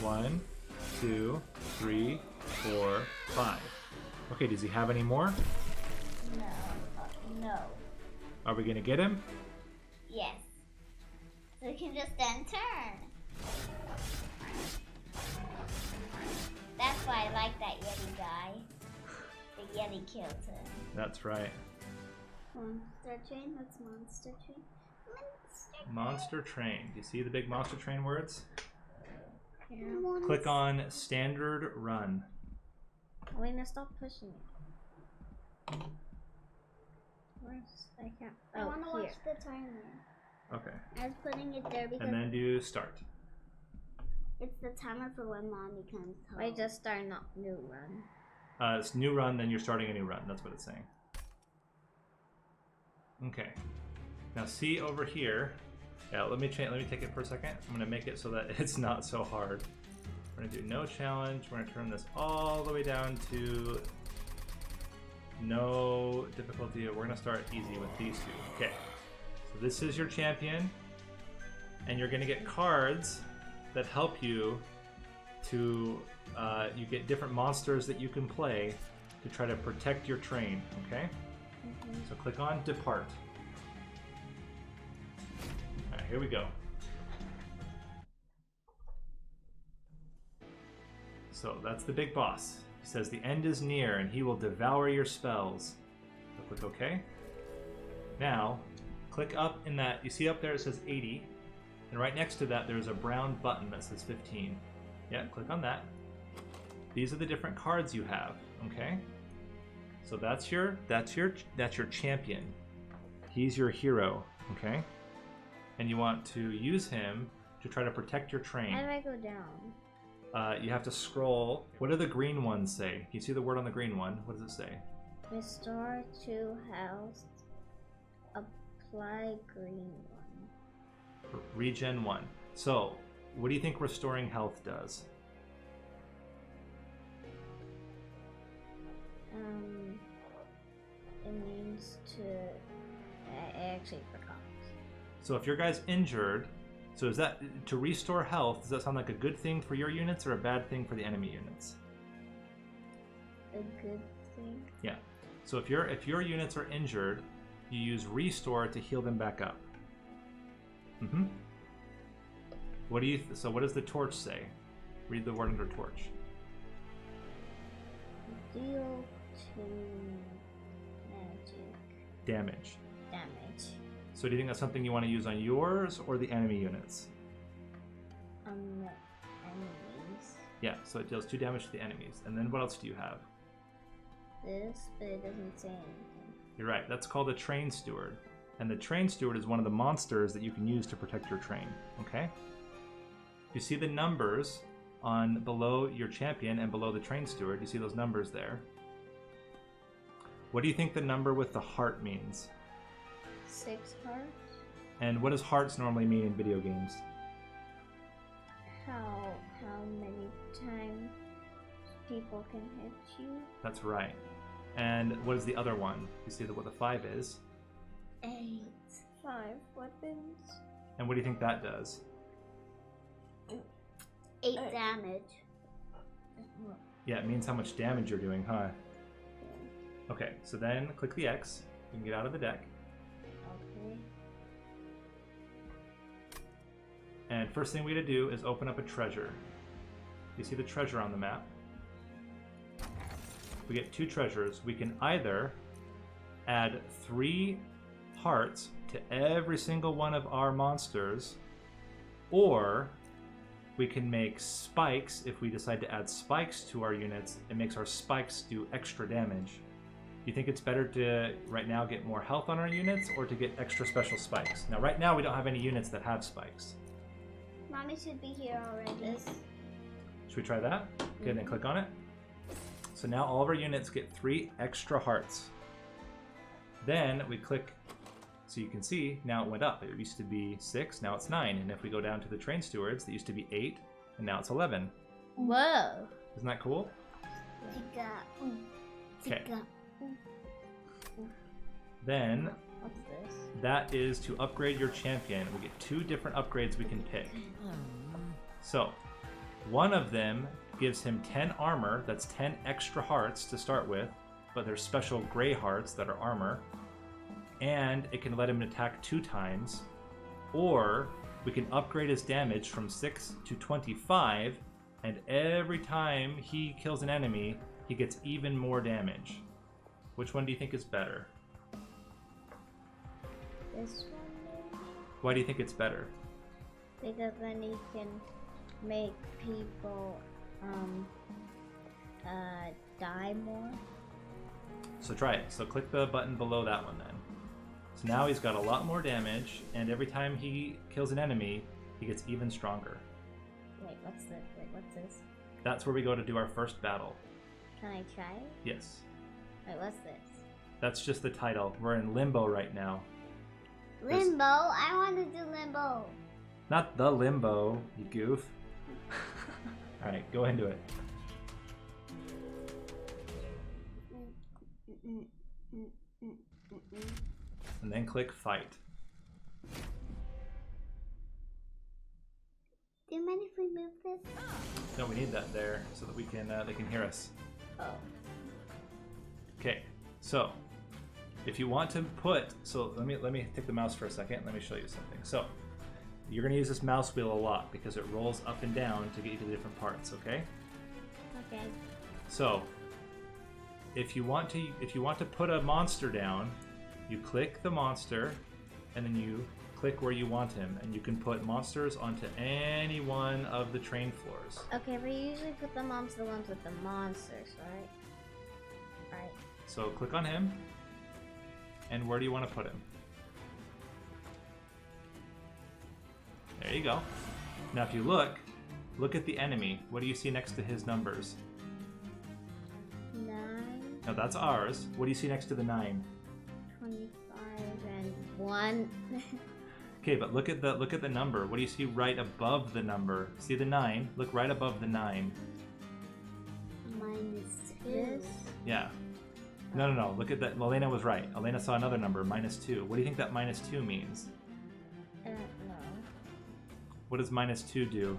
1, 2, 3, 4, 5. Okay, does he have any more? No. Are we gonna get him? Yes. So we can just then turn. That's why I like that Yeti guy. The Yeti killed him. That's right. Monster train? What's monster train? Monster train. Do you see the big monster train words? Yeah. Click on standard run. Elena, stop pushing it. I can't. I want to watch the timer. Okay. I was putting it there because And then do start. it's the timer for when mommy comes home. I just start not new run. It's new run, then you're starting a new run. That's what it's saying. Okay. Now see over here. Yeah, let me take it for a second. I'm gonna make it so that it's not so hard. We're gonna do no challenge. We're gonna turn this all the way down to no difficulty. We're gonna start easy with these two. Okay. So this is your champion, and you're gonna get cards that help you to you get different monsters that you can play to try to protect your train. Okay. So click on depart. All right, here we go. So that's the big boss. He says the end is near and he will devour your spells. So click OK. Now, click up in that, you see up there it says 80, and right next to that there's a brown button that says 15. Yeah, click on that. These are the different cards you have, okay? So that's your champion. He's your hero, okay? And you want to use him to try to protect your train. How do I go down? You have to scroll. What do the green ones say? Can you see the word on the green one? What does it say? Restore to health. Apply green one. Regen 1. So, what do you think restoring health does? It means to. I actually forgot. So if your guy's injured, so is that to restore health? Does that sound like a good thing for your units or a bad thing for the enemy units? A good thing. Yeah. So if your units are injured, you use restore to heal them back up. Mm-hmm. What do you? So what does the torch say? Read the word under torch. Deal 2 magic Damage. damage So do you think that's something you want to use on yours or the enemy units? on the enemies. Yeah. So it deals 2 damage to the enemies. And then what else do you have? This, but it doesn't say anything. You're right. That's called a train steward. And the train steward is one of the monsters that you can use to protect your train. Okay? You see the numbers on below your champion and below the train steward. You see those numbers there. What do you think the number with the heart means? 6 hearts. And what does hearts normally mean in video games? How many times people can hit you? That's right. And what is the other one? You see what the 5 is? 8. 5 weapons. And what do you think that does? 8 damage. Yeah, it means how much damage you're doing, huh? Okay, so then click the X. You can get out of the deck. Okay. And first thing we gotta do is open up a treasure. You see the treasure on the map? We get 2 treasures. We can either add 3 hearts to every single one of our monsters, or we can make spikes. If we decide to add spikes to our units, it makes our spikes do extra damage. Do you think it's better to, right now, get more health on our units or to get extra special spikes? Now, right now, we don't have any units that have spikes. Mommy should be here already. Should we try that? Okay, then click on it. So now all of our units get 3 extra hearts. Then we click, so you can see, now it went up. It used to be 6, now it's 9. And if we go down to the train stewards, it used to be 8, and now it's 11. Whoa. Isn't that cool? Okay. Then What's this? that is to upgrade your champion. We get 2 different upgrades we can pick. So One of them gives him 10 armor, that's 10 extra hearts to start with, but they're special gray hearts that are armor. And it can let him attack 2 times. Or we can upgrade his damage from 6 to 25, and every time he kills an enemy, he gets even more damage. Which one do you think is better? This one. Why do you think it's better? Because then he can make people die more. So try it. So click the button below that one then. So now he's got a lot more damage, and every time he kills an enemy, he gets even stronger. Wait, what's this? Wait, what's this? That's where we go to do our first battle. Can I try it? Yes. Wait, what's this? That's just the title. We're in limbo right now. Limbo? I want to do limbo. Not the limbo, you goof. Alright, go into it. And then click fight. Do you mind if we move this? No, we need that there so that we can they can hear us. Oh. Okay, so if you want to put, so let me take the mouse for a second. Let me show you something. So you're going to use this mouse wheel a lot because it rolls up and down to get you to the different parts. Okay. Okay. So if you want to put a monster down, you click the monster, and then you click where you want him, and you can put monsters onto any one of the train floors. Okay, we usually put them onto the ones with the monsters, right? Right. So click on him, and where do you want to put him? There you go. Now if you look at the enemy. What do you see next to his numbers? 9. Now that's ours. What do you see next to the 9? 25 and 1. Okay, but look at the number. What do you see right above the number? See the 9? Look right above the 9. -2. This? Yeah. No. Look at that. Elena was right. Elena saw another number, -2. What do you think that -2 means? I don't know. What does -2 do?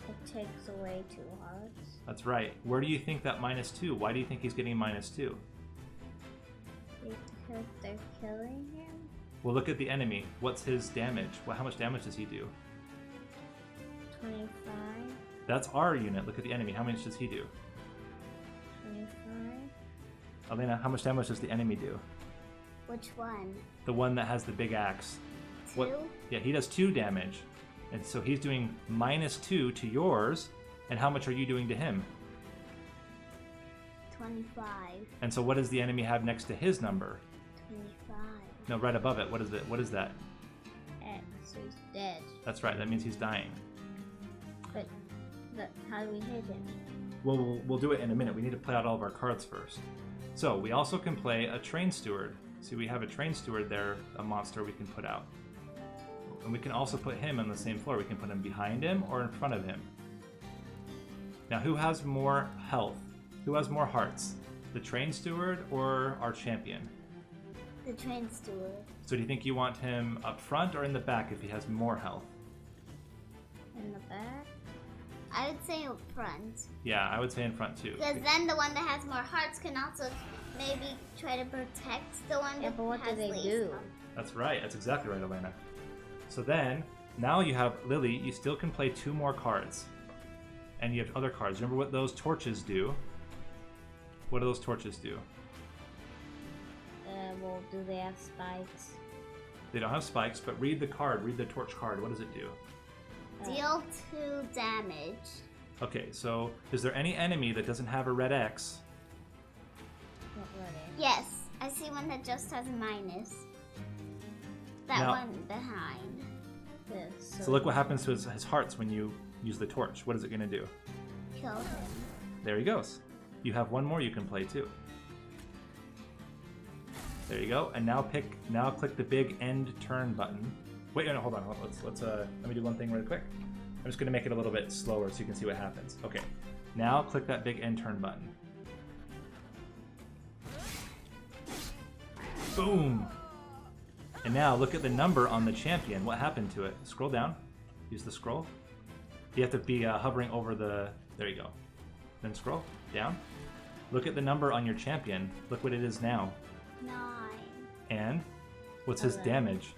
It takes away 2 hearts. That's right. Where do you think that -2? Why do you think he's getting -2? Because they're killing him? Well, look at the enemy. What's his damage? How much damage does he do? 25. That's our unit. Look at the enemy. How much does he do? 25. Elena, how much damage does the enemy do? Which one? The one that has the big axe. 2? Yeah, he does 2 damage. And so he's doing -2 to yours. And how much are you doing to him? 25. And so what does the enemy have next to his number? 25. No, right above it. What is it? What is that? X, so he's dead. That's right. That means he's dying. But how do we hit him? Well, we'll do it in a minute. We need to play out all of our cards first. So we also can play a train steward. See, we have a train steward there, a monster we can put out. And we can also put him on the same floor. We can put him behind him or in front of him. Now, who has more health? Who has more hearts? The train steward or our champion? The train steward. So do you think you want him up front or in the back if he has more health? In the back? I would say up front. Yeah, I would say in front too. Because then the one that has more hearts can also maybe try to protect the one that has what do they least do? hearts. That's right. That's exactly right, Elena. So then, now you have Lily. You still can play 2 more cards. And you have other cards. Remember what those torches do? What do those torches do? Well, do they have spikes? They don't have spikes, but read the card. Read the torch card. What does it do? Deal 2 damage. Okay, so is there any enemy that doesn't have a red X? Not really. Yes, I see one that just has a minus. That Now- one behind. This. So look what happens to his hearts when you use the torch. What is it going to do? Kill him. There he goes. You have one more you can play too. There you go. And now click the big end turn button. Wait, no, hold on. Let's let me do one thing really quick. I'm just going to make it a little bit slower so you can see what happens. Okay. Now click that big end turn button. Boom. And now look at the number on the champion. What happened to it? Scroll down. Use the scroll. You have to be hovering over the... There you go. Then scroll down. Look at the number on your champion. Look what it is now. 9. And what's his 11. damage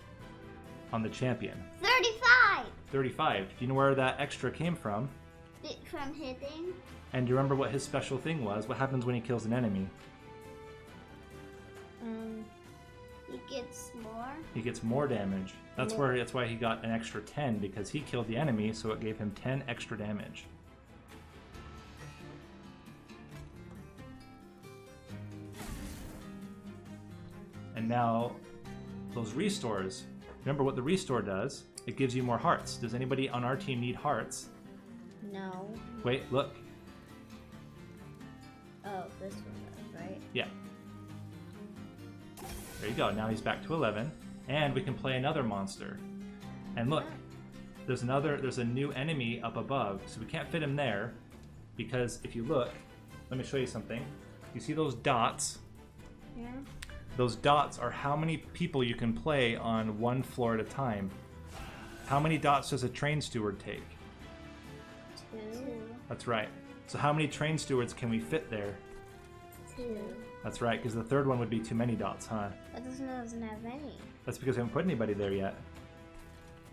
on the champion? 35. 35. Do you know where that extra came from? From hitting. And do you remember what his special thing was? What happens when he kills an enemy? He gets more. He gets more damage. That's why he got an extra 10, because he killed the enemy, so it gave him 10 extra damage. And now, those restores. Remember what the restore does? It gives you more hearts. Does anybody on our team need hearts? No. Wait, look. Oh, this one does, right? Yeah. There you go. Now he's back to 11. And we can play another monster. And look, there's a new enemy up above. So we can't fit him there, because if you look, let me show you something. You see those dots? Yeah. Those dots are how many people you can play on one floor at a time. How many dots does a train steward take? 2. That's right. So how many train stewards can we fit there? 2. That's right, because the third one would be too many dots, huh? But this one doesn't have any. That's because we haven't put anybody there yet.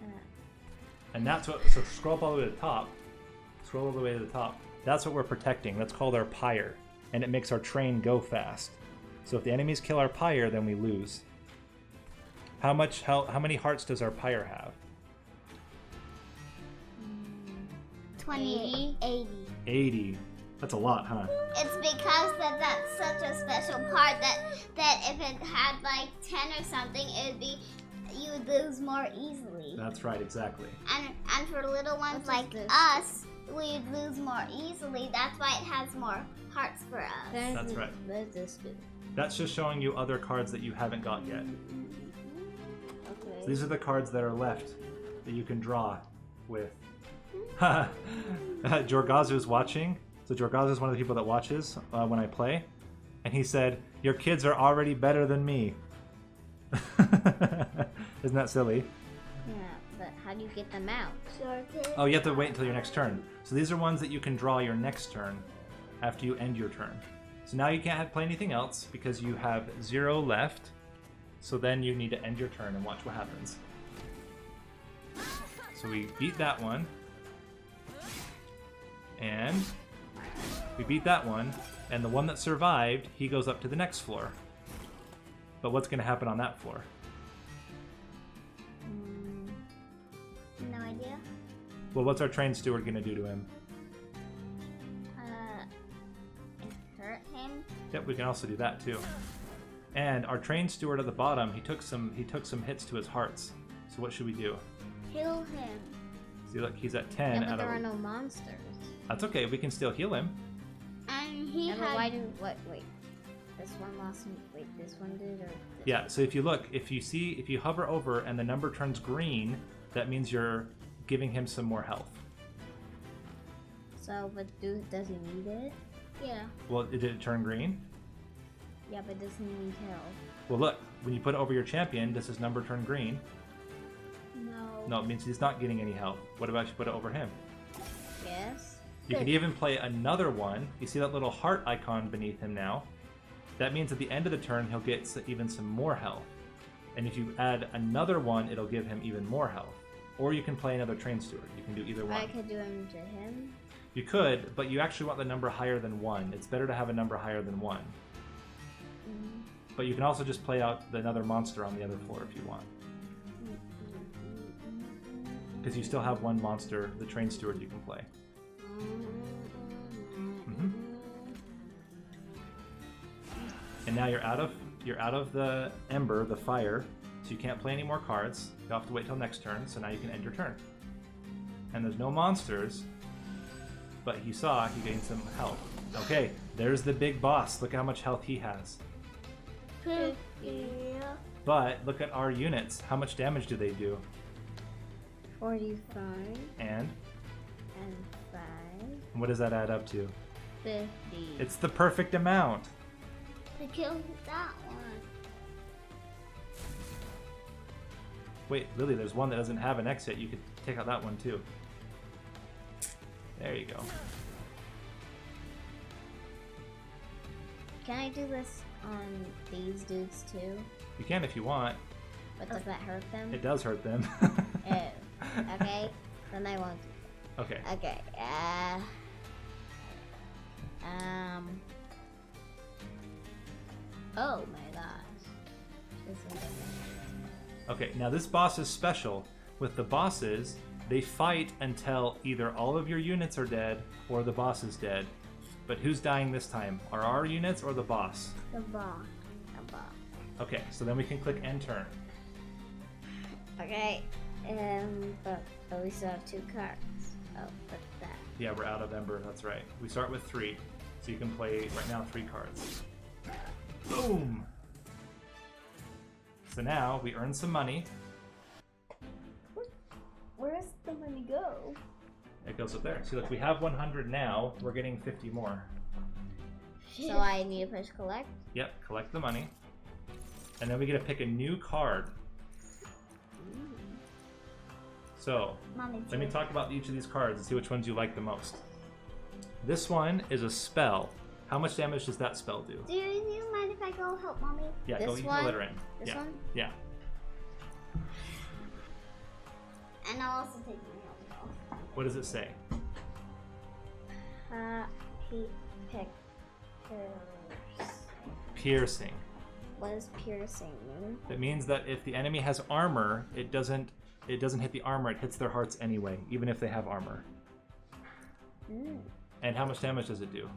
Uh, And that's what, so scroll up all the way to the top. Scroll all the way to the top. That's what we're protecting. That's called our pyre. And it makes our train go fast. So if the enemies kill our pyre, then we lose. How many hearts does our pyre have? 28. 80. 80. That's a lot, huh? It's because that's such a special part that if it had like 10 or something, it'd be you would lose more easily. That's right, exactly. And for little ones What's like this? us, we'd lose more easily. That's why it has more hearts for us. That's right. What does this do? That's just showing you other cards that you haven't got yet. Okay. So these are the cards that are left that you can draw with. Jorgazu's watching. So Jorgazu is one of the people that watches when I play. And he said, "Your kids are already better than me." Isn't that silly? Yeah, but how do you get them out? Oh, you have to wait until your next turn. So these are ones that you can draw your next turn after you end your turn. So now you can't play anything else because you have 0 left. So then you need to end your turn and watch what happens. So we beat that one. And we beat that one. And the one that survived, he goes up to the next floor. But what's going to happen on that floor? No idea. Well, what's our train steward going to do to him? Hurt him. Yep, we can also do that too. And our train steward at the bottom, he took some hits to his hearts. So what should we do? Heal him. See, look, he's at 10 Yeah, but out there are of... no monsters. That's okay, we can still heal him. And he Yeah, but had. why do wait? This one lost. Wait, this one did or? This Yeah, so if you look, if you hover over and the number turns green, that means you're giving him some more health. So, but does he need it? Yeah. Well, did it turn green? Yeah, but does he need help? Well, look, when you put it over your champion, does his number turn green? No. No, it means he's not getting any health. What about if you put it over him? Yes. You can even play another one. You see that little heart icon beneath him now? That means at the end of the turn, he'll get even some more health. And if you add another one, it'll give him even more health. Or you can play another train steward. You can do either one. I could do him to him. You could, but you actually want the number higher than 1. It's better to have a number higher than 1. Mm-hmm. But you can also just play out another monster on the other floor if you want. Because you still have one monster, the train steward, you can play. Mm-hmm. And now you're out of the ember, the fire, so you can't play any more cards. You'll have to wait till next turn, so now you can end your turn. And there's no monsters, but you saw he gained some health. Okay, there's the big boss. Look at how much health he has. Yeah. But look at our units. How much damage do they do? 45 And 5. what does that add up to? 50. It's the perfect amount. To kill that one. Wait, Lily, there's one that doesn't have an exit. You could take out that one too. There you go. Can I do this on these dudes too? You can if you want. But does that hurt them? It does hurt them. Oh. Okay. Then I won't. Okay. Okay. Oh my gosh. This is Okay, now this boss is special. With the bosses, they fight until either all of your units are dead or the boss is dead. But who's dying this time? Are our units or the boss? the boss. The boss. Okay, so then we can click end turn. Okay. But we still have 2 cards. Oh, but that. Yeah, we're out of Ember, that's right. We start with 3, so you can play right now 3 cards. Boom! So now we earn some money. Where does the money go? It goes up there. See, look, we have 100 now. We're getting 50 more. So I need to push collect? Yep, collect the money. And then we get to pick a new card. So, Mommy, let me talk about each of these cards and see which ones you like the most. This one is a spell. How much damage does that spell do? Do you mind if I go help Mommy? Yeah, This go eat one? the litter in. This yeah. one? Yeah. And I'll also take my helmet off. What does it say? He picked Piercing. What does piercing mean? It means that if the enemy has armor, it doesn't hit the armor, it hits their hearts anyway, even if they have armor. And how much damage does it do?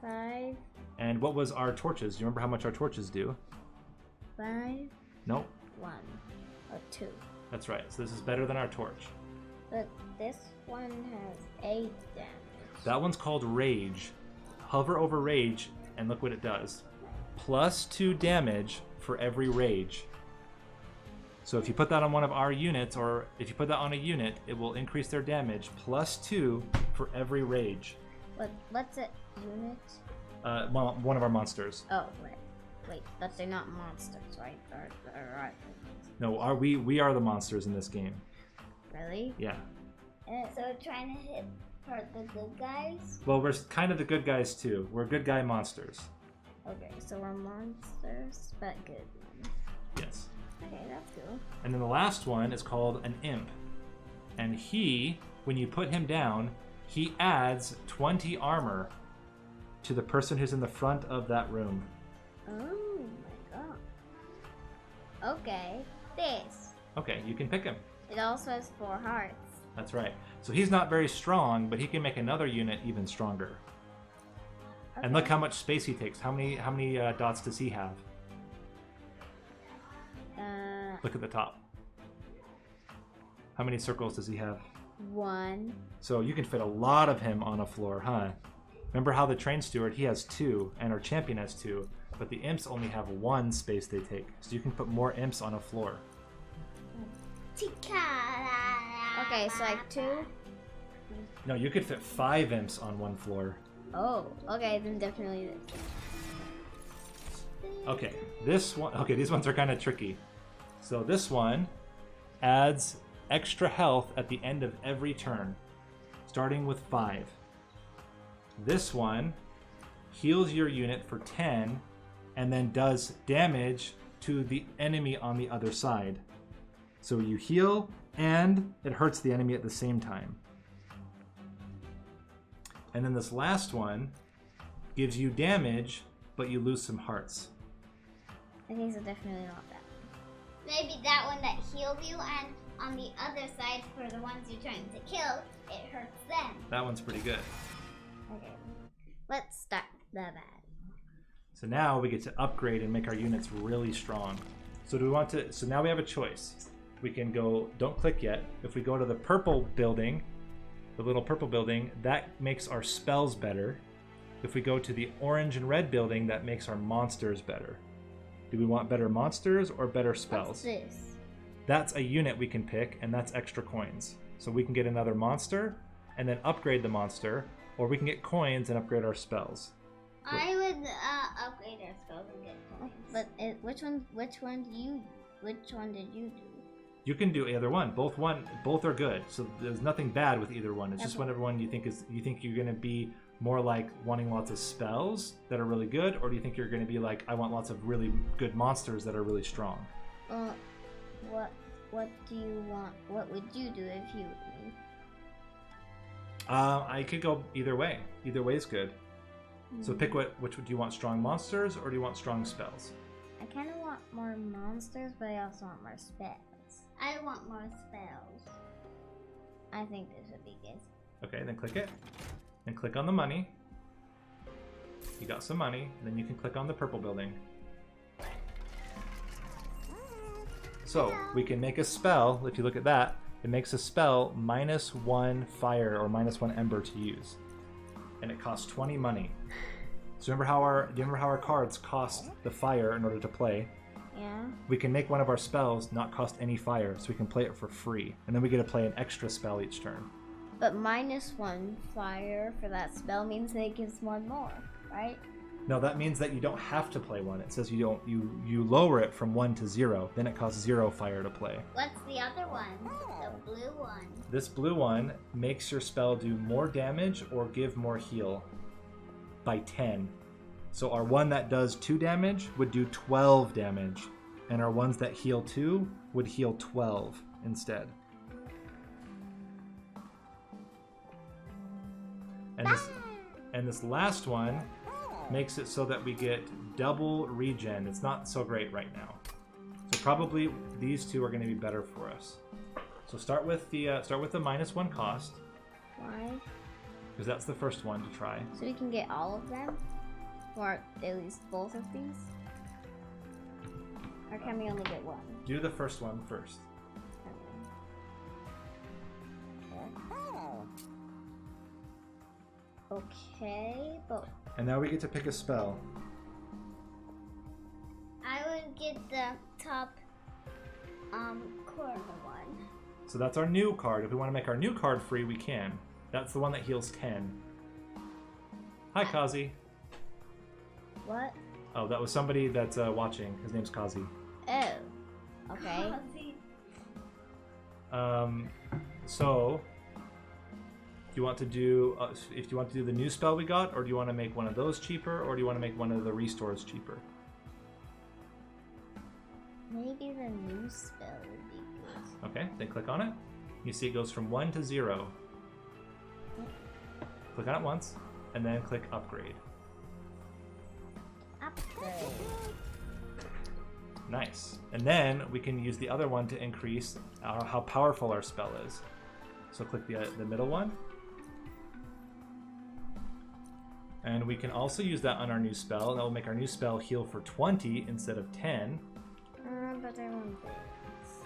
5. And what was our torches? Do you remember how much our torches do? 5. Nope. 1. Or 2. That's right. So this is better than our torch. But this one has 8 damage. That one's called Rage. Hover over Rage and look what it does. +2 damage for every Rage. So if you put that on one of our units, or if you put that on a unit, it will increase their damage +2 for every Rage. What's it? Unit? One of our monsters. Oh, wait, but they're not monsters, right? Or No, we are the monsters in this game. really? Yeah. So trying to hurt the good guys? Well, we're kind of the good guys too. We're good guy monsters. Okay, so we're monsters, but good ones. Yes. Okay, that's cool. And then the last one is called an imp. And he, when you put him down, he adds 20 armor to the person who's in the front of that room. Oh my god. Okay, this. Okay, you can pick him. It also has 4 hearts. That's right. So he's not very strong, but he can make another unit even stronger. Okay. And look how much space he takes. How many dots does he have? Look at the top. How many circles does he have? 1. So you can fit a lot of him on a floor, huh? Remember how the train steward, he has 2, and our champion has 2, but the imps only have 1 space they take. So you can put more imps on a floor. Okay, so like 2. No, you could fit 5 imps on one floor. Oh, okay, then definitely this. Okay, this one, okay, these ones are kind of tricky. So this one adds extra health at the end of every turn, starting with 5. This one heals your unit for 10 and then does damage to the enemy on the other side. So you heal and it hurts the enemy at the same time. And then this last one gives you damage, but you lose some hearts. Okay, so definitely not that. Maybe that one that healed you, and on the other side, for the ones you're trying to kill, it hurts them. That one's pretty good. Okay, let's start the battle. So now we get to upgrade and make our units really strong. So do we want to, so now we have a choice. We can go, don't click yet. If we go to the purple building, the little purple building, that makes our spells better. If we go to the orange and red building, that makes our monsters better. Do we want better monsters or better spells? What's this? That's a unit we can pick, and that's extra coins. So we can get another monster and then upgrade the monster, or we can get coins and upgrade our spells. I would upgrade our spells and get coins. But which one did you do? You can do either one. Both are good. So there's nothing bad with either one. It's just whatever one you think you're gonna be more like wanting lots of spells that are really good, or do you think you're gonna be like, I want lots of really good monsters that are really strong? What do you want? What would you do if you were me? I could go either way. Either way is good. So pick which do you want, strong monsters or do you want strong spells? I kind of want more monsters, but I also want more spells. I want more spells. I think this would be good. Okay, then click it. And click on the money. You got some money. Then you can click on the purple building. So we can make a spell. If you look at that, it makes a spell -1 fire or -1 ember to use. And it costs 20 money. So do you remember how our cards cost the fire in order to play? Yeah. We can make one of our spells not cost any fire, so we can play it for free. And then we get to play an extra spell each turn. But -1 fire for that spell means that it gives one more, right? No, that means that you don't have to play one. It says you lower it from 1 to 0, then it costs 0 fire to play. What's the other one? The blue one. This blue one makes your spell do more damage or give more heal by 10. So our one that does 2 damage would do 12 damage, and our ones that heal 2 would heal 12 instead. And this last one makes it so that we get double regen. It's not so great right now. So probably these two are going to be better for us. So start with the -1 cost. Why? Because that's the first one to try. So we can get all of them? Or at least both of these? Or can we only get one? Do the first one first. Okay, but... And now we get to pick a spell. I would get the top corner one. So that's our new card. If we want to make our new card free, we can. That's the one that heals 10. Hi, Kazi. What? Oh, that was somebody that's watching. His name's Kazi. Oh. Okay. So, do you want to do if you want to do the new spell we got, or do you want to make one of those cheaper, or do you want to make one of the restores cheaper? Maybe the new spell would be good. Okay, then click on it. You see it goes from 1 to 0. Click on it once, and then click upgrade. Upgrade. Nice. And then we can use the other one to increase how powerful our spell is. So click the middle one. And we can also use that on our new spell. That will make our new spell heal for 20 instead of 10. But I want this.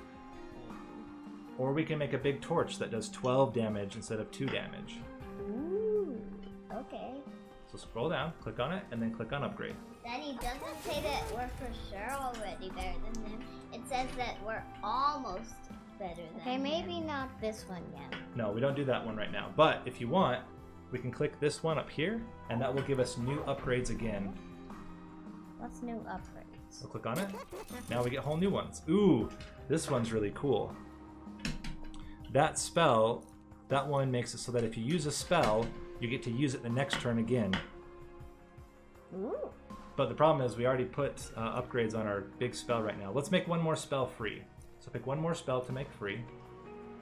Or we can make a big torch that does 12 damage instead of 2 damage. Ooh. Okay. So scroll down, click on it, and then click on upgrade. Daddy doesn't say that we're for sure already better than them. It says that we're almost better than Okay, them. maybe not this one yet. No, we don't do that one right now. But if you want, we can click this one up here, and that will give us new upgrades again. What's new upgrades? So click on it. Now we get whole new ones. Ooh, this one's really cool. That spell, that one makes it so that if you use a spell, you get to use it the next turn again. Ooh. But the problem is we already put upgrades on our big spell right now. Let's make one more spell free. So pick one more spell to make free.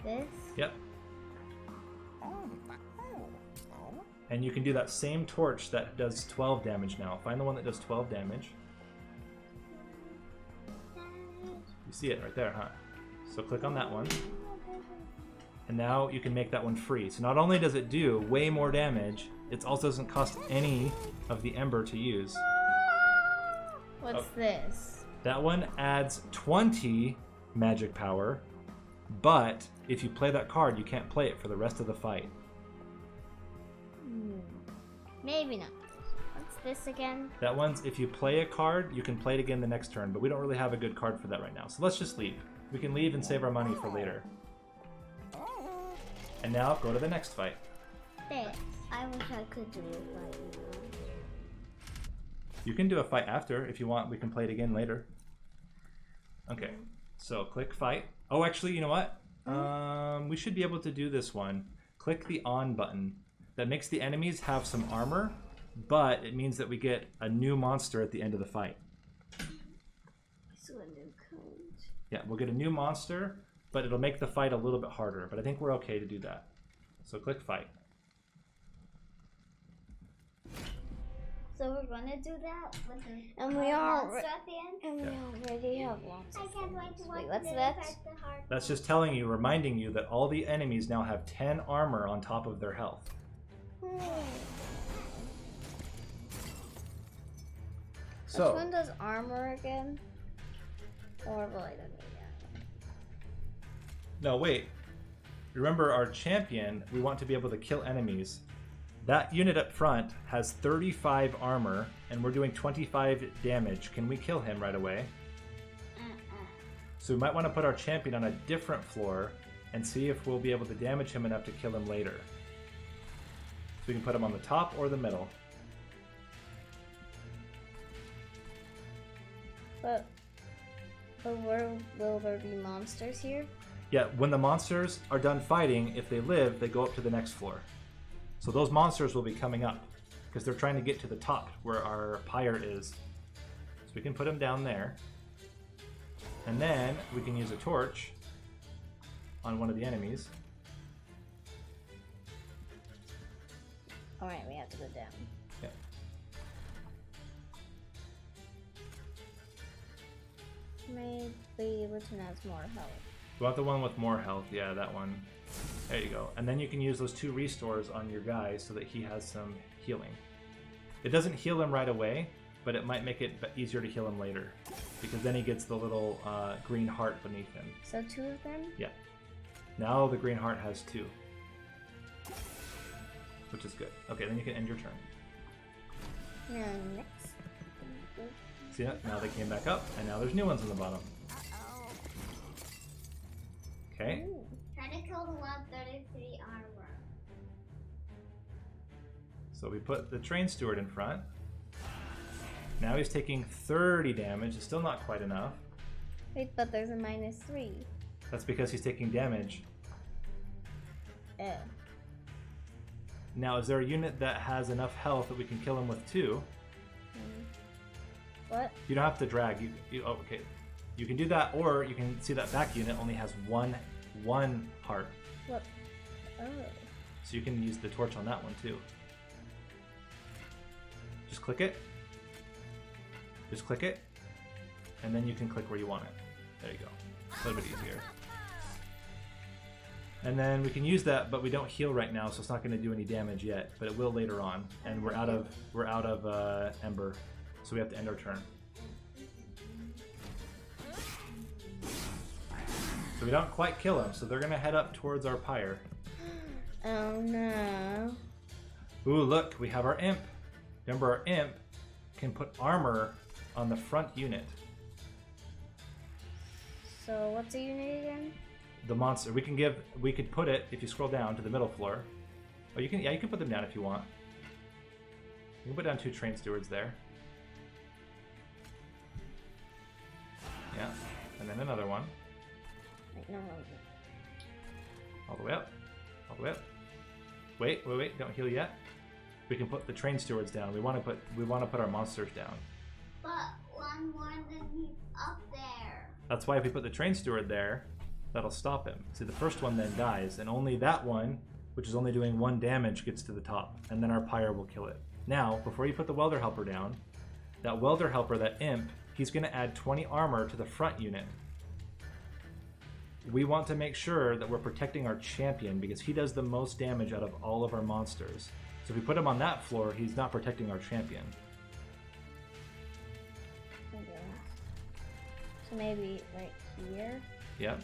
This? Yep. And you can do that same torch that does 12 damage now. Find the one that does 12 damage. You see it right there, huh? So click on that one. And now you can make that one free. So not only does it do way more damage, it also doesn't cost any of the ember to use. What's this? That one adds 20 magic power, but if you play that card, you can't play it for the rest of the fight. Maybe not. What's this again? That one's, if you play a card, you can play it again the next turn, but we don't really have a good card for that right now. So let's just leave. We can leave and save our money for later. And now go to the next fight. This. I wish I could do it right now. You can do a fight after if you want. We can play it again later. Okay, so click fight. Oh, actually, you know what? We should be able to do this one. Click the on button. That makes the enemies have some armor, but it means that we get a new monster at the end of the fight. So a new code. Yeah, we'll get a new monster, but it'll make the fight a little bit harder. But I think we're okay to do that. So click fight. So we're gonna do that with the And we monster at the end? And we already have lots I of can't wait to things. watch Wait, what's it that? affect the heart. That's just telling you, reminding you that all the enemies now have 10 armor on top of their health. So, Which one does armor again? Or will I don't know yet. no, wait. Remember our champion, we want to be able to kill enemies. That unit up front has 35 armor, and we're doing 25 damage. Can we kill him right away? So we might want to put our champion on a different floor and see if we'll be able to damage him enough to kill him later. So we can put him on the top or the middle. But where will there be monsters here? Yeah, when the monsters are done fighting, if they live, they go up to the next floor. So those monsters will be coming up because they're trying to get to the top where our pyre is. So we can put them down there. And then we can use a torch on one of the enemies. Alright, we have to go down. Yeah. Maybe which one has more health? You want the one with more health? Yeah, that one. There you go. And then you can use those 2 restores on your guy so that he has some healing. It doesn't heal him right away, but it might make it easier to heal him later. Because then he gets the little green heart beneath him. So 2 of them? Yeah. Now the green heart has 2. Which is good. Okay, then you can end your turn. And next. See that? Now they came back up, and now there's new ones on the bottom. Uh-oh. Okay. Ooh. Try to kill the 133 armor. So we put the train steward in front. Now he's taking 30 damage. It's still not quite enough. Wait, but there's a -3. That's because he's taking damage. Now, is there a unit that has enough health that we can kill him with 2? What? You don't have to drag. Oh, okay. You can do that, or you can see that back unit only has one heart. What? Oh. So you can use the torch on that one too. Just click it. Just click it, and then you can click where you want it. There you go. A little bit easier. And then we can use that, but we don't heal right now, so it's not going to do any damage yet. But it will later on, and we're out of ember, so we have to end our turn. So we don't quite kill them, so they're going to head up towards our pyre. Oh no. Ooh, look, we have our imp. Remember, our imp can put armor on the front unit. So what's the unit again? The monster. We could put it, if you scroll down to the middle floor. Oh, you can put them down if you want. You can put down 2 train stewards there. Yeah, and then another one. Wait, no. All the way up. All the way up. Wait, don't heal yet. We can put the train stewards down. We want to put our monsters down. But one more than he's up there. That's why if we put the train steward there, that'll stop him. See, the first one then dies, and only that one, which is only doing 1 damage, gets to the top, and then our pyre will kill it. Now, before you put the welder helper down, that welder helper, that imp, he's going to add 20 armor to the front unit. We want to make sure that we're protecting our champion because he does the most damage out of all of our monsters. So if we put him on that floor, he's not protecting our champion. Okay. So maybe right here? Yep.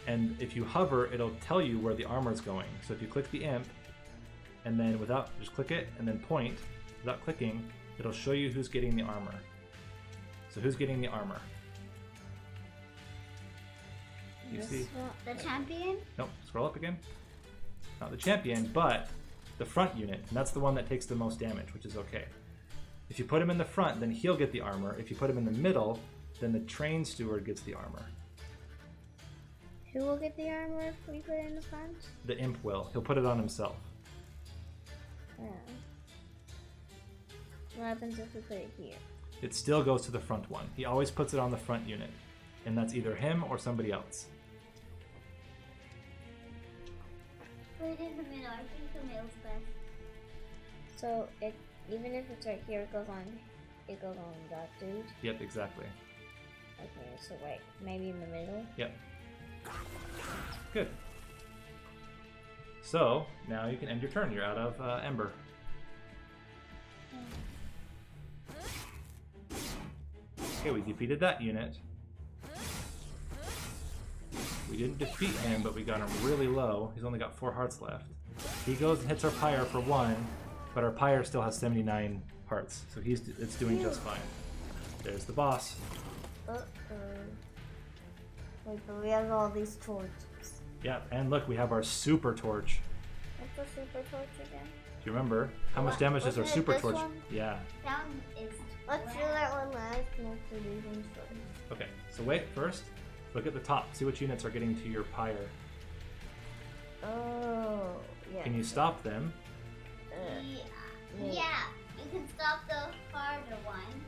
And if you hover, it'll tell you where the armor is going. So if you click the imp, and then just click it, and then point, without clicking, it'll show you who's getting the armor. So who's getting the armor? You see? The champion? Nope, scroll up again. Not the champion, but the front unit, and that's the one that takes the most damage, which is okay. If you put him in the front, then he'll get the armor. If you put him in the middle, then the train steward gets the armor. Who will get the armor if we put it in the front? The imp will. He'll put it on himself. Yeah. What happens if we put it here? It still goes to the front one. He always puts it on the front unit. And that's either him or somebody else. Put it in the middle. I think the middle's best. So it even if it's right here, it goes on that dude. Yep, exactly. Okay, so wait, maybe in the middle. Yep. Good. So, now you can end your turn. You're out of Ember. Okay, we defeated that unit. We didn't defeat him, but we got him really low. He's only got 4 hearts left. He goes and hits our pyre for 1, but our pyre still has 79 hearts, so it's doing just fine. There's the boss. Wait, but we have all these torches. Yeah, and look, we have our super torch. What's the super torch again? Do you remember how much damage does our Wasn't it super this torch? one? Yeah. That one is. Let's do that one last. Next to these ones first. Okay, so wait, first, look at the top. See which units are getting to your pyre. Oh, yeah. Can you stop them? Yeah. Yeah. You can stop the harder one.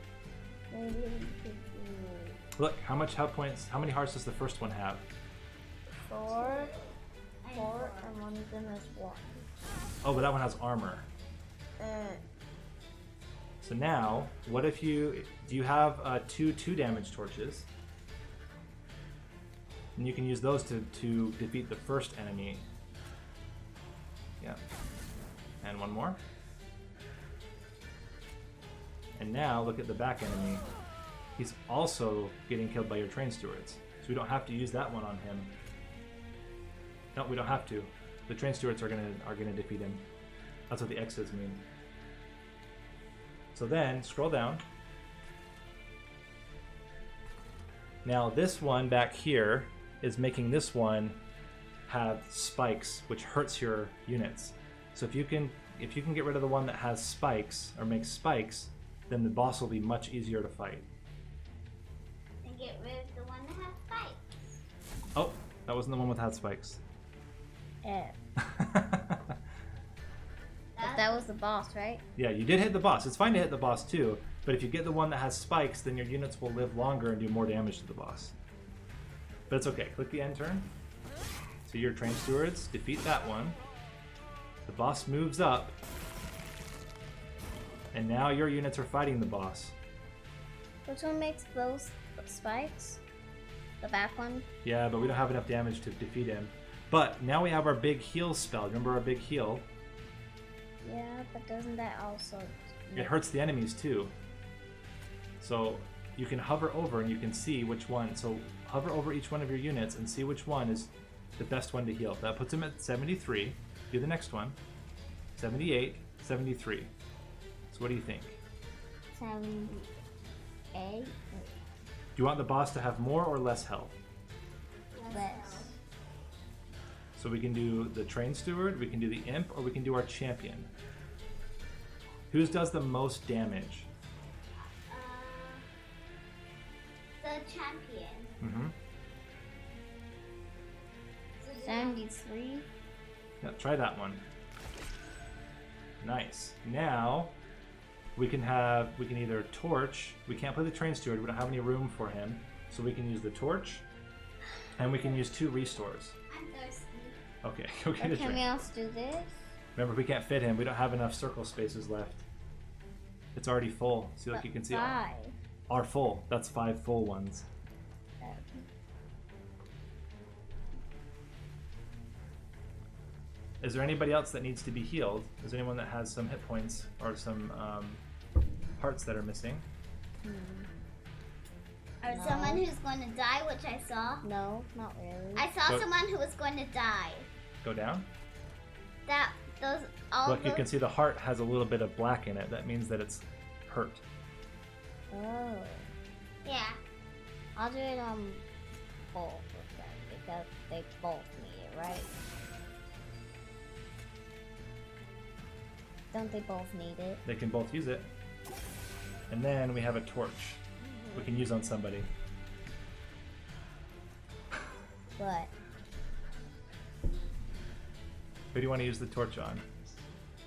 Maybe we could do Look, how much health points, how many hearts does the first one have? 4, and one of them is 1. Oh, but that one has armor. So now, what if do you have 2 damage torches? And you can use those to defeat the first enemy. Yeah. And one more. And now, look at the back enemy. He's also getting killed by your train stewards. So we don't have to use that one on him. No, we don't have to. The train stewards are gonna defeat him. That's what the X's mean. So then, scroll down. Now this one back here is making this one have spikes, which hurts your units. So if you can get rid of the one that has spikes, or makes spikes, then the boss will be much easier to fight. And get rid of the one that has spikes. Oh, that wasn't the one with had spikes. Yeah. But that was the boss, right? Yeah, you did hit the boss. It's fine to hit the boss too, but if you get the one that has spikes, then your units will live longer and do more damage to the boss. But it's okay. Click the end turn. So your train stewards defeat that one. The boss moves up. And now your units are fighting the boss. Which one makes those spikes? The back one? Yeah, but we don't have enough damage to defeat him. But now we have our big heal spell. Remember our big heal? Yeah, but doesn't that also... It hurts the enemies too. So you can hover over and you can see which one. So hover over each one of your units and see which one is the best one to heal. That puts him at 73. Do the next one. 78, 73. So what do you think? 78? Do you want the boss to have more or less health? Less. So we can do the train steward, we can do the imp, or we can do our champion. Whose does the most damage? The champion. Mm-hmm. 73? Yeah, try that one. Nice. Now we can either torch. We can't play the train steward. We don't have any room for him, so we can use the torch, and we can use 2 restores. I'm thirsty. Okay, go get a Can drink. we also do this? Remember, if we can't fit him, we don't have enough circle spaces left. It's already full. See, like you can see, 5. are full. That's 5 full ones. Is there anybody else that needs to be healed? Is there anyone that has some hit points or some hearts that are missing? Or No. someone who's going to die, which I saw. No, not really. I saw So- someone who was going to die. Go down. Look, you can see the heart has a little bit of black in it. That means that it's hurt. Oh. Yeah. I'll do it on both of them because they both need it, right? Don't they both need it? They can both use it. And then we have a torch we can use on somebody. But Who do you want to use the torch on?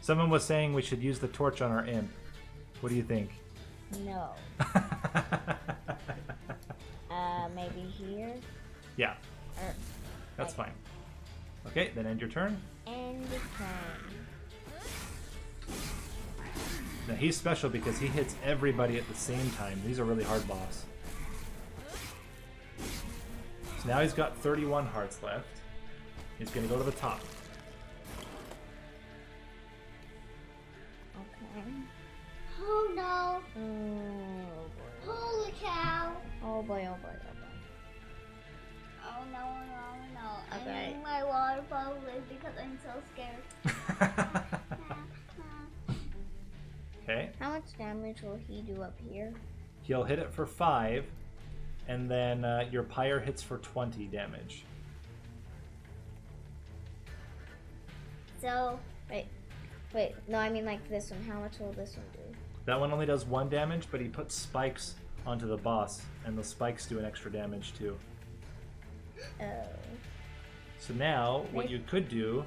Someone was saying we should use the torch on our imp. What do you think? No. Maybe here? Yeah, Or, that's fine. Okay, then end your turn. end the turn. Now he's special because he hits everybody at the same time. He's a really hard boss. So now he's got 31 hearts left. He's going to go to the top. Okay. Oh no! Oh boy. Holy cow! Oh boy, oh boy, oh boy. Oh no, no, no. Okay. I need my water bottle because I'm so scared. Okay. How much damage will he do up here? He'll hit it for 5, and then your pyre hits for 20 damage. So, Wait, no, I mean like this one. How much will this one do? That one only does 1 damage, but he puts spikes onto the boss, and the spikes do an extra damage too. Oh. So now, what you could do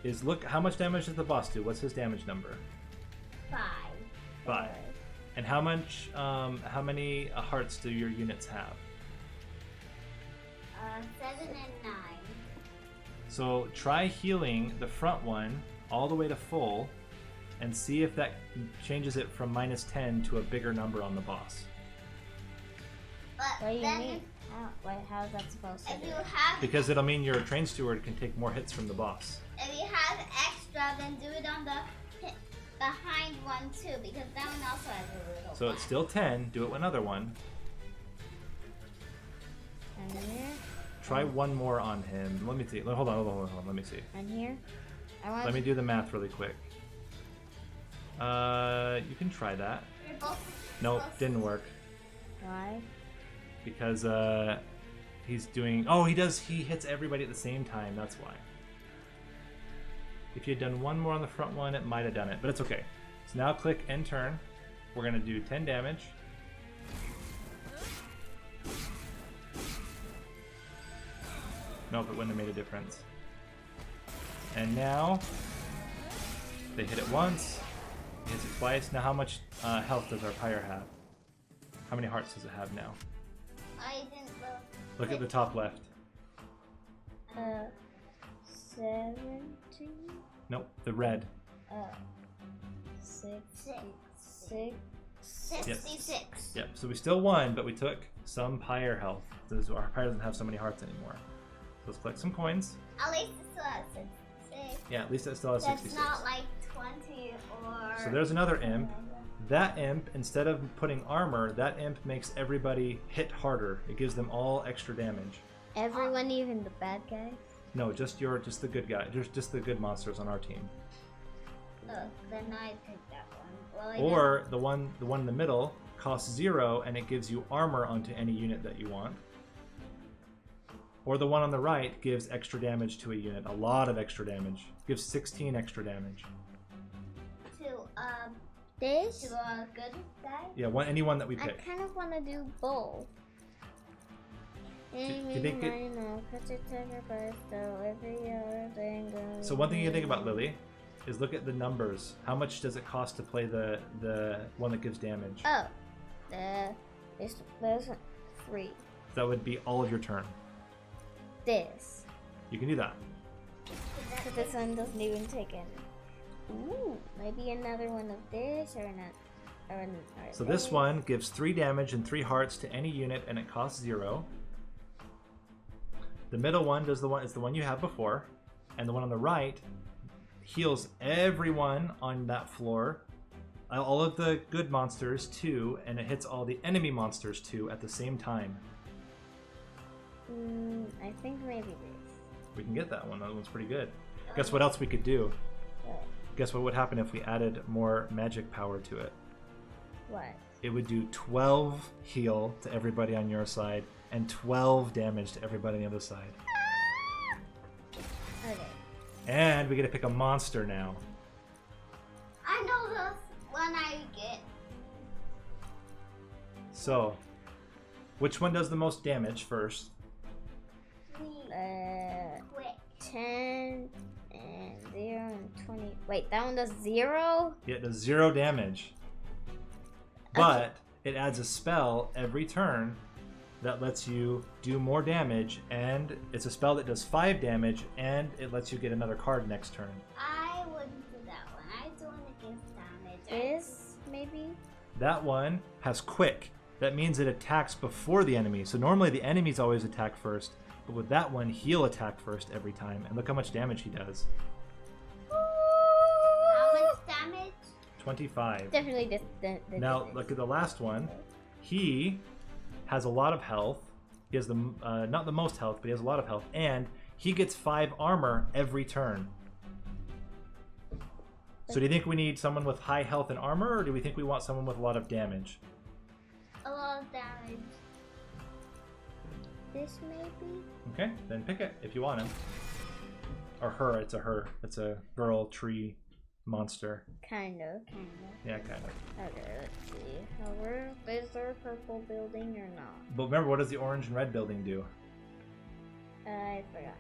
is look, how much damage does the boss do? What's his damage number? 5. 5. And how many hearts do your units have? 7 and 9. So try healing the front one all the way to full, and see if that changes it from -10 to a bigger number on the boss. But What do you then mean? How is that supposed to if do? you have Because it'll mean your train steward can take more hits from the boss. if you have extra, then do it on the behind one too, because that one also has a little. So it's still 10. Do it another one. And here? Try one more on him. Let me see. Hold on. Let me see. And here? I want Let me do the math really quick. You can try that. You're both Nope, supposed didn't work. Why? Because he's doing. Oh, he does. He hits everybody at the same time. That's why. If you had done one more on the front one, it might have done it, but it's okay. So now click end turn. We're gonna do 10 damage. Nope, it wouldn't have made a difference. And now they hit it once. He hits it twice. Now how much health does our pyre have? How many hearts does it have now? I didn't look. Look at the top left. 17? Nope, the red. 66. 66. Yep, so we still won, but we took some pyre health. Our pyre doesn't have so many hearts anymore. So let's collect some coins. At least it still has 66. Yeah, at least it still has That's 66. not like 20 or. So there's another imp. That imp, instead of putting armor, that imp makes everybody hit harder. It gives them all extra damage. Everyone, even the bad guys? No, just the good guy. Just the good monsters on our team. Then I take that one. Well, I Or the one in the middle costs 0 and it gives you armor onto any unit that you want. Or the one on the right gives extra damage to a unit, a lot of extra damage. Gives 16 extra damage. This? to a good guy. Yeah, anyone that we I pick. kind of want to do both. you think it- So one thing you can think about, Lily, is look at the numbers. How much does it cost to play the one that gives damage? Oh, there's 3. That would be all of your turn. This. You can do that. Because this one doesn't even take any. Ooh, maybe another one of this or not. Or So this one gives 3 damage and 3 hearts to any unit, and it costs 0. The middle one is the one you had before, and the one on the right heals everyone on that floor, all of the good monsters too, and it hits all the enemy monsters too at the same time. I think maybe this. We can get that one. That one's pretty good. Guess what else we could do? What? Guess what would happen if we added more magic power to it? What? It would do 12 heal to everybody on your side and 12 damage to everybody on the other side. Okay. And we get to pick a monster now. I know the one I get. So, which one does the most damage first? Quick. 10 and 20. Wait, that one does 0? Yeah, it does 0 damage. But it adds a spell every turn that lets you do more damage, and it's a spell that does 5 damage, and it lets you get another card next turn. I wouldn't do that one. I do want to give damage. This, maybe? That one has quick. That means it attacks before the enemy. So normally the enemies always attack first, but with that one, he'll attack first every time. And look how much damage he does. How much damage? 25. Definitely this. Now look at the last one. He has a lot of health. He has the not the most health, but he has a lot of health, and he gets 5 armor every turn. So do you think we need someone with high health and armor, or do we think we want someone with a lot of damage? A lot of damage. This maybe? Okay, then pick it if you want him. Or her, it's a her. It's a girl tree monster. Kind of. Yeah, kind of. Okay, let's see. Is there a purple building or not? But remember, what does the orange and red building do? I forgot.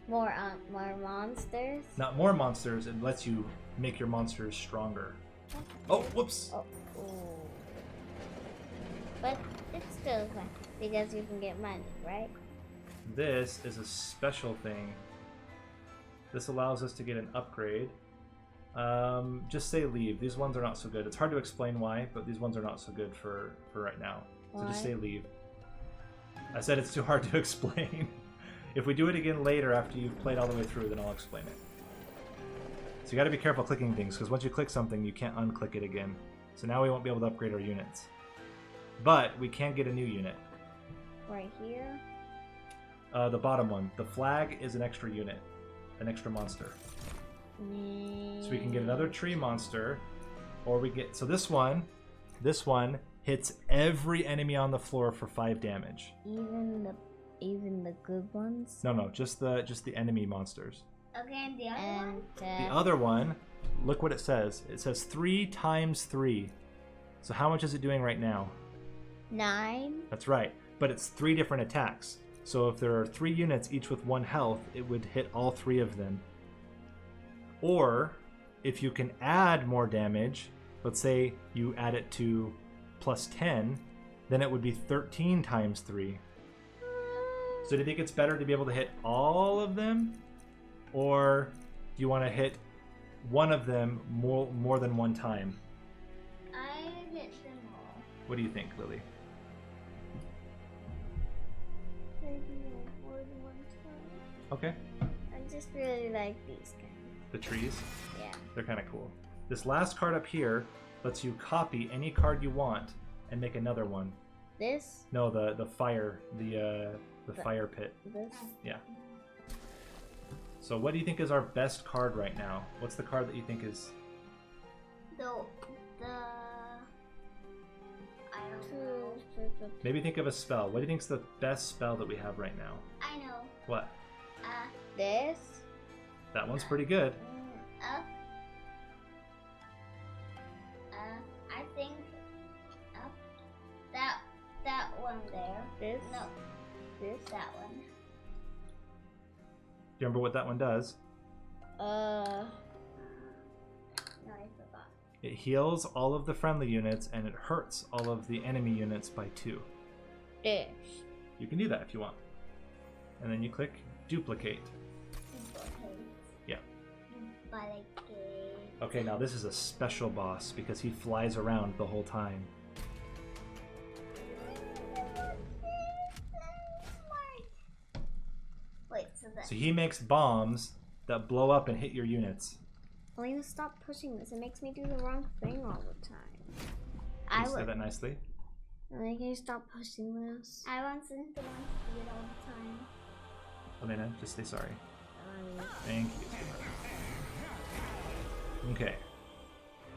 More monsters? Not more monsters, it lets you make your monsters stronger. Oh, whoops! Oh, ooh. But it's still fun because you can get money, right? This is a special thing. This allows us to get an upgrade. Just say leave. These ones are not so good. It's hard to explain why, but these ones are not so good for right now. So Why? just say leave. I said it's too hard to explain. If we do it again later after you've played all the way through, then I'll explain it. So you gotta be careful clicking things, because once you click something, you can't unclick it again. So now we won't be able to upgrade our units. But we can get a new unit. Right here? The bottom one. The flag is an extra unit. An extra monster. So we can get another tree monster, or we get... So this one hits every enemy on the floor for 5 damage. Even the good ones? No, just the enemy monsters. Okay, and the other one? The other one, look what it says. It says 3 times 3. So how much is it doing right now? 9? That's right, but it's 3 different attacks. So if there are 3 units, each with 1 health, it would hit all 3 of them. Or, if you can add more damage, let's say you add it to plus 10, then it would be 13 times 3. So do you think it's better to be able to hit all of them? Or do you want to hit one of them more than one time? I hit them all. What do you think, Lily? Maybe more than one time. Okay. I just really like these guys. The trees? Yeah. They're kind of cool. This last card up here lets you copy any card you want and make another one. This? No, the fire, the fire pit. This? Yeah. So what do you think is our best card right now? What's the card that you think is... I don't know. Maybe think of a spell. What do you think is the best spell that we have right now? I know. What? This? That one's pretty good. I think that one there. This? No, This? that one. Do you remember what that one does? No, I forgot. It heals all of the friendly units and it hurts all of the enemy units by 2. This. You can do that if you want. And then you click duplicate. Yeah. Okay, now this is a special boss because he flies around the whole time. Wait, So he makes bombs that blow up and hit your units. Elena, stop pushing this. It makes me do the wrong thing all the time. Can you say that nicely? Elena, can you stop pushing this? I want to do it all the time. Elena, just say sorry. Thank you. Okay.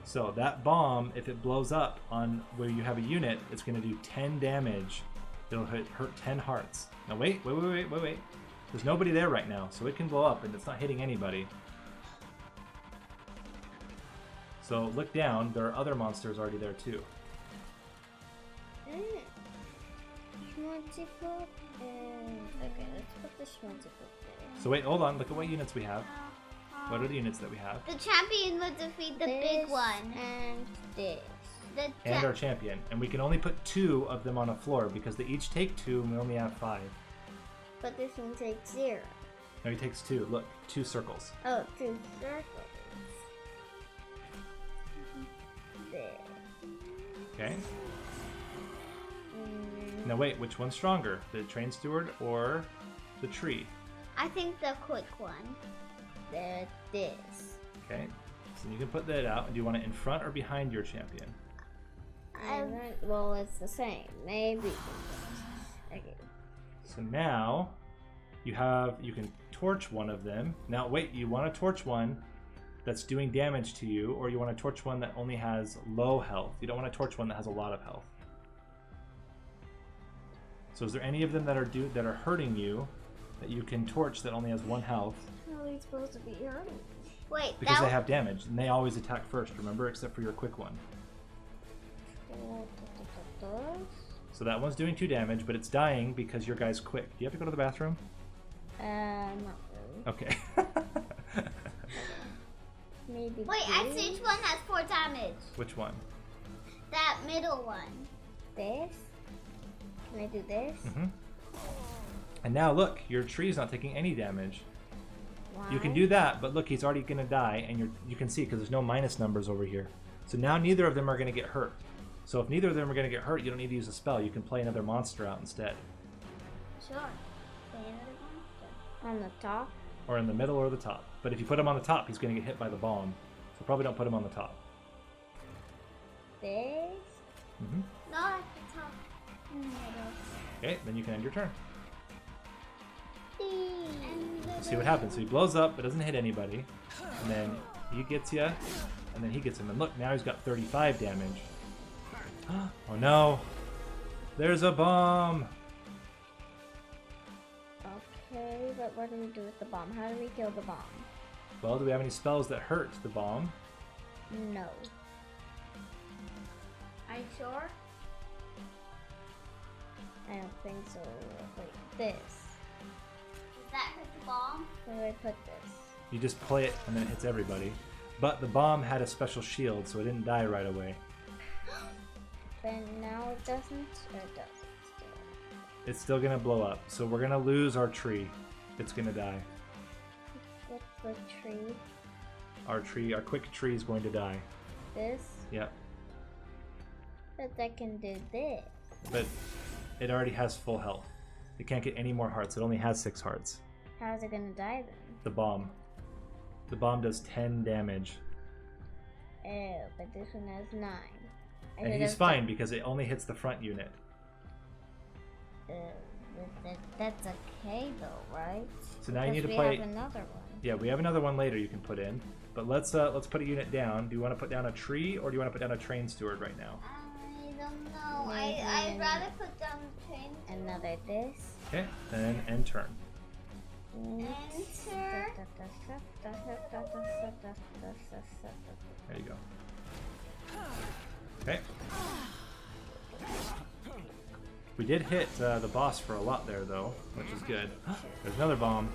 So that bomb, if it blows up on where you have a unit, it's going to do 10 damage. It'll hurt 10 hearts. Now wait. There's nobody there right now, so it can blow up and it's not hitting anybody. So look down, there are other monsters already there too. Okay, let's put the schmunty book there. So wait, hold on, look at what units we have. What are the units that we have? The champion would defeat the big one. And this. And our champion. And we can only put 2 of them on a floor because they each take 2 and we only have 5. But this one takes 0. No, he takes 2. Look, 2 circles. Oh, 2 circles. There. Okay. Now wait, which one's stronger? The train steward or the tree? I think the quick one. There, this. Okay. So you can put that out. Do you want it in front or behind your champion? Well, it's the same. Maybe. Okay. So now you can torch one of them. Now wait, you want to torch one that's doing damage to you, or you want to torch one that only has low health. You don't want to torch one that has a lot of health. So is there any of them that are hurting you that you can torch that only has 1 health? How are we supposed to be hurting? Wait, Because they have damage, and they always attack first, remember? Except for your quick one. So that one's doing 2 damage, but it's dying because your guy's quick. Do you have to go to the bathroom? Not really. Okay. Maybe. Wait, I see which one has 4 damage. Which one? That middle one. This? Can I do this? Mm-hmm. And now look, your tree's not taking any damage. Why? You can do that, but look, he's already gonna die, and you can see because there's no minus numbers over here. So now neither of them are gonna get hurt. So if neither of them are gonna get hurt, you don't need to use a spell. You can play another monster out instead, Sure. On the top? or in the middle or the top. But if you put him on the top, he's gonna get hit by the bomb. So probably don't put him on the top. This? Mm-hmm. Not at the top. Middle. Okay, then you can end your turn. And See what happens. So he blows up, but doesn't hit anybody, and then he gets you, and then he gets him. And look, now he's got 35 damage. Oh no! There's a bomb! Okay, but what do we do with the bomb? How do we kill the bomb? Well, do we have any spells that hurt the bomb? No. Are you sure? I don't think so. Wait, this. Does that hurt the bomb? Where do I put this? You just play it, and then it hits everybody. But the bomb had a special shield, so it didn't die right away. Then now it doesn't? Or it doesn't still? It's still gonna blow up, so we're gonna lose our tree. It's gonna die. What's the tree? Our quick tree is going to die. This? Yep. But I can do this. But it already has full health. It can't get any more hearts. It only has 6 hearts. How's it gonna die then? The bomb. The bomb does 10 damage. Oh, but this one has 9. And he's fine because it only hits the front unit. That's okay though, right? So now you need to We play. have another one. Yeah, we have another one later you can put in. But let's put a unit down. Do you want to put down a tree or do you want to put down a train steward right now? I don't know. Maybe I'd rather put down the train. Another this. Okay, then end turn. Enter. There you go. Okay. We did hit the boss for a lot there though, which is good. There's another bomb.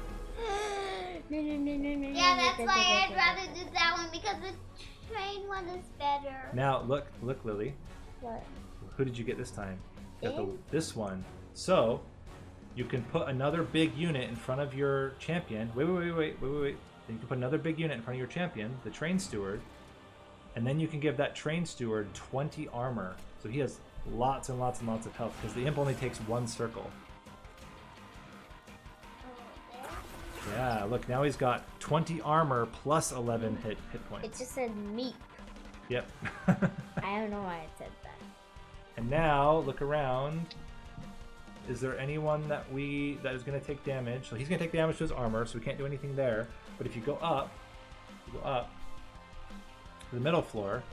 Yeah, that's why I'd rather do that one because the train one is better. Now look, Lily. What? Who did you get this time? You got Me? this one. So you can put another big unit in front of your champion. Wait. Then you can put another big unit in front of your champion, the train steward, and then you can give that train steward 20 armor. So he has lots and lots and lots of health because the imp only takes 1 circle. Yeah, look, now he's got 20 armor plus 11 hit points. It just said meat. Yep. I don't know why it said that. And now look around. Is there anyone that is going to take damage? So he's going to take damage to his armor, so we can't do anything there. But if you go up to the middle floor,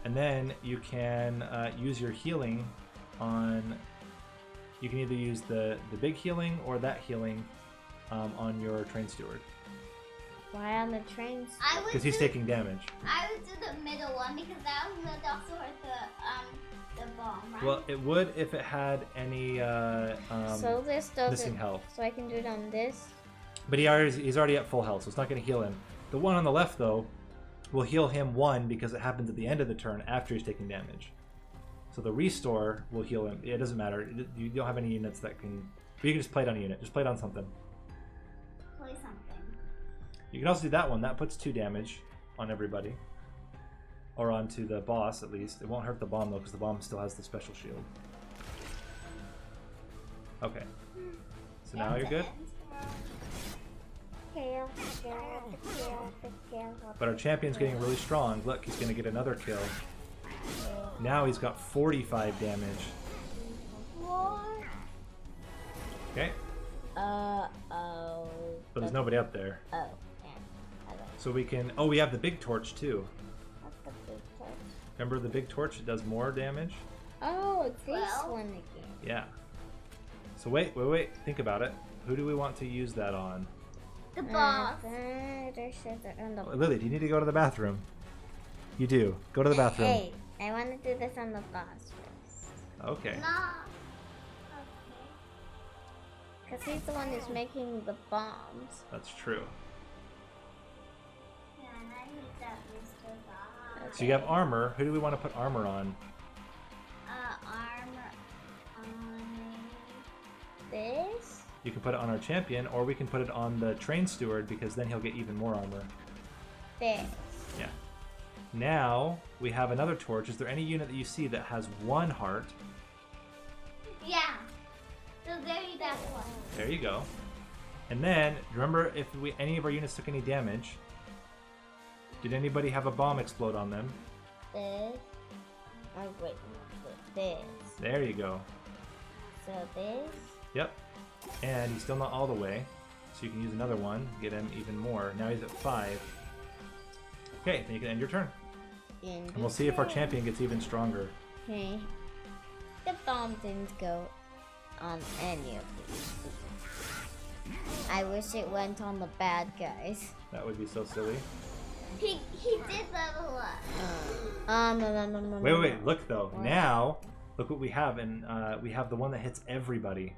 and then you can use your healing on. You can either use the big healing or that healing on your train steward. Why on the trains? Because he's taking damage. I would do the middle one because that would also hurt the bomb, right? Well, it would if it had any so this doesn't. missing health. So I can do it on this. But he's already at full health, so it's not going to heal him. The one on the left, though, will heal him 1 because it happens at the end of the turn after he's taking damage. So the restore will heal him. It doesn't matter. You don't have any units that can... You can just play it on a unit. Just play it on something. Play something. You can also do that one. That puts 2 damage on everybody. Or onto the boss, at least. It won't hurt the bomb, though, because the bomb still has the special shield. Okay. So now you're good? But our champion's getting really strong. Look, he's going to get another kill. Now he's got 45 damage. What? Okay. Oh. But there's nobody up there. Oh, yeah. So we can... Oh, we have the big torch, too. What's the big torch? Remember the big torch? It does more damage? Oh, this Well. one again. Yeah. So wait. Think about it. Who do we want to use that on? The boss. Lily, do you need to go to the bathroom? You do. Go to the bathroom. Hey, I want to do this on the boss first. Okay. No. Because he's the one who's making the bombs. That's true. Yeah, and I need that Mr. Boss. So you have armor. Who do we want to put armor on? Armor on This? You can put it on our champion, or we can put it on the train steward because then he'll get even more armor. This. Yeah. Now we have another torch. Is there any unit that you see that has 1 heart? Yeah. So there you that one. There you go. And then remember, if any of our units took any damage, did anybody have a bomb explode on them? This. Oh, wait. This. There you go. So this. Yep. And he's still not all the way, so you can use another one, get him even more. Now he's at 5. Okay, then you can end your turn. And we'll see if our champion gets even stronger. Okay. The bomb didn't go on any of these. I wish it went on the bad guys. That would be so silly. He did level up. No. Wait. Look, though. What? Now, look what we have. And we have the one that hits everybody.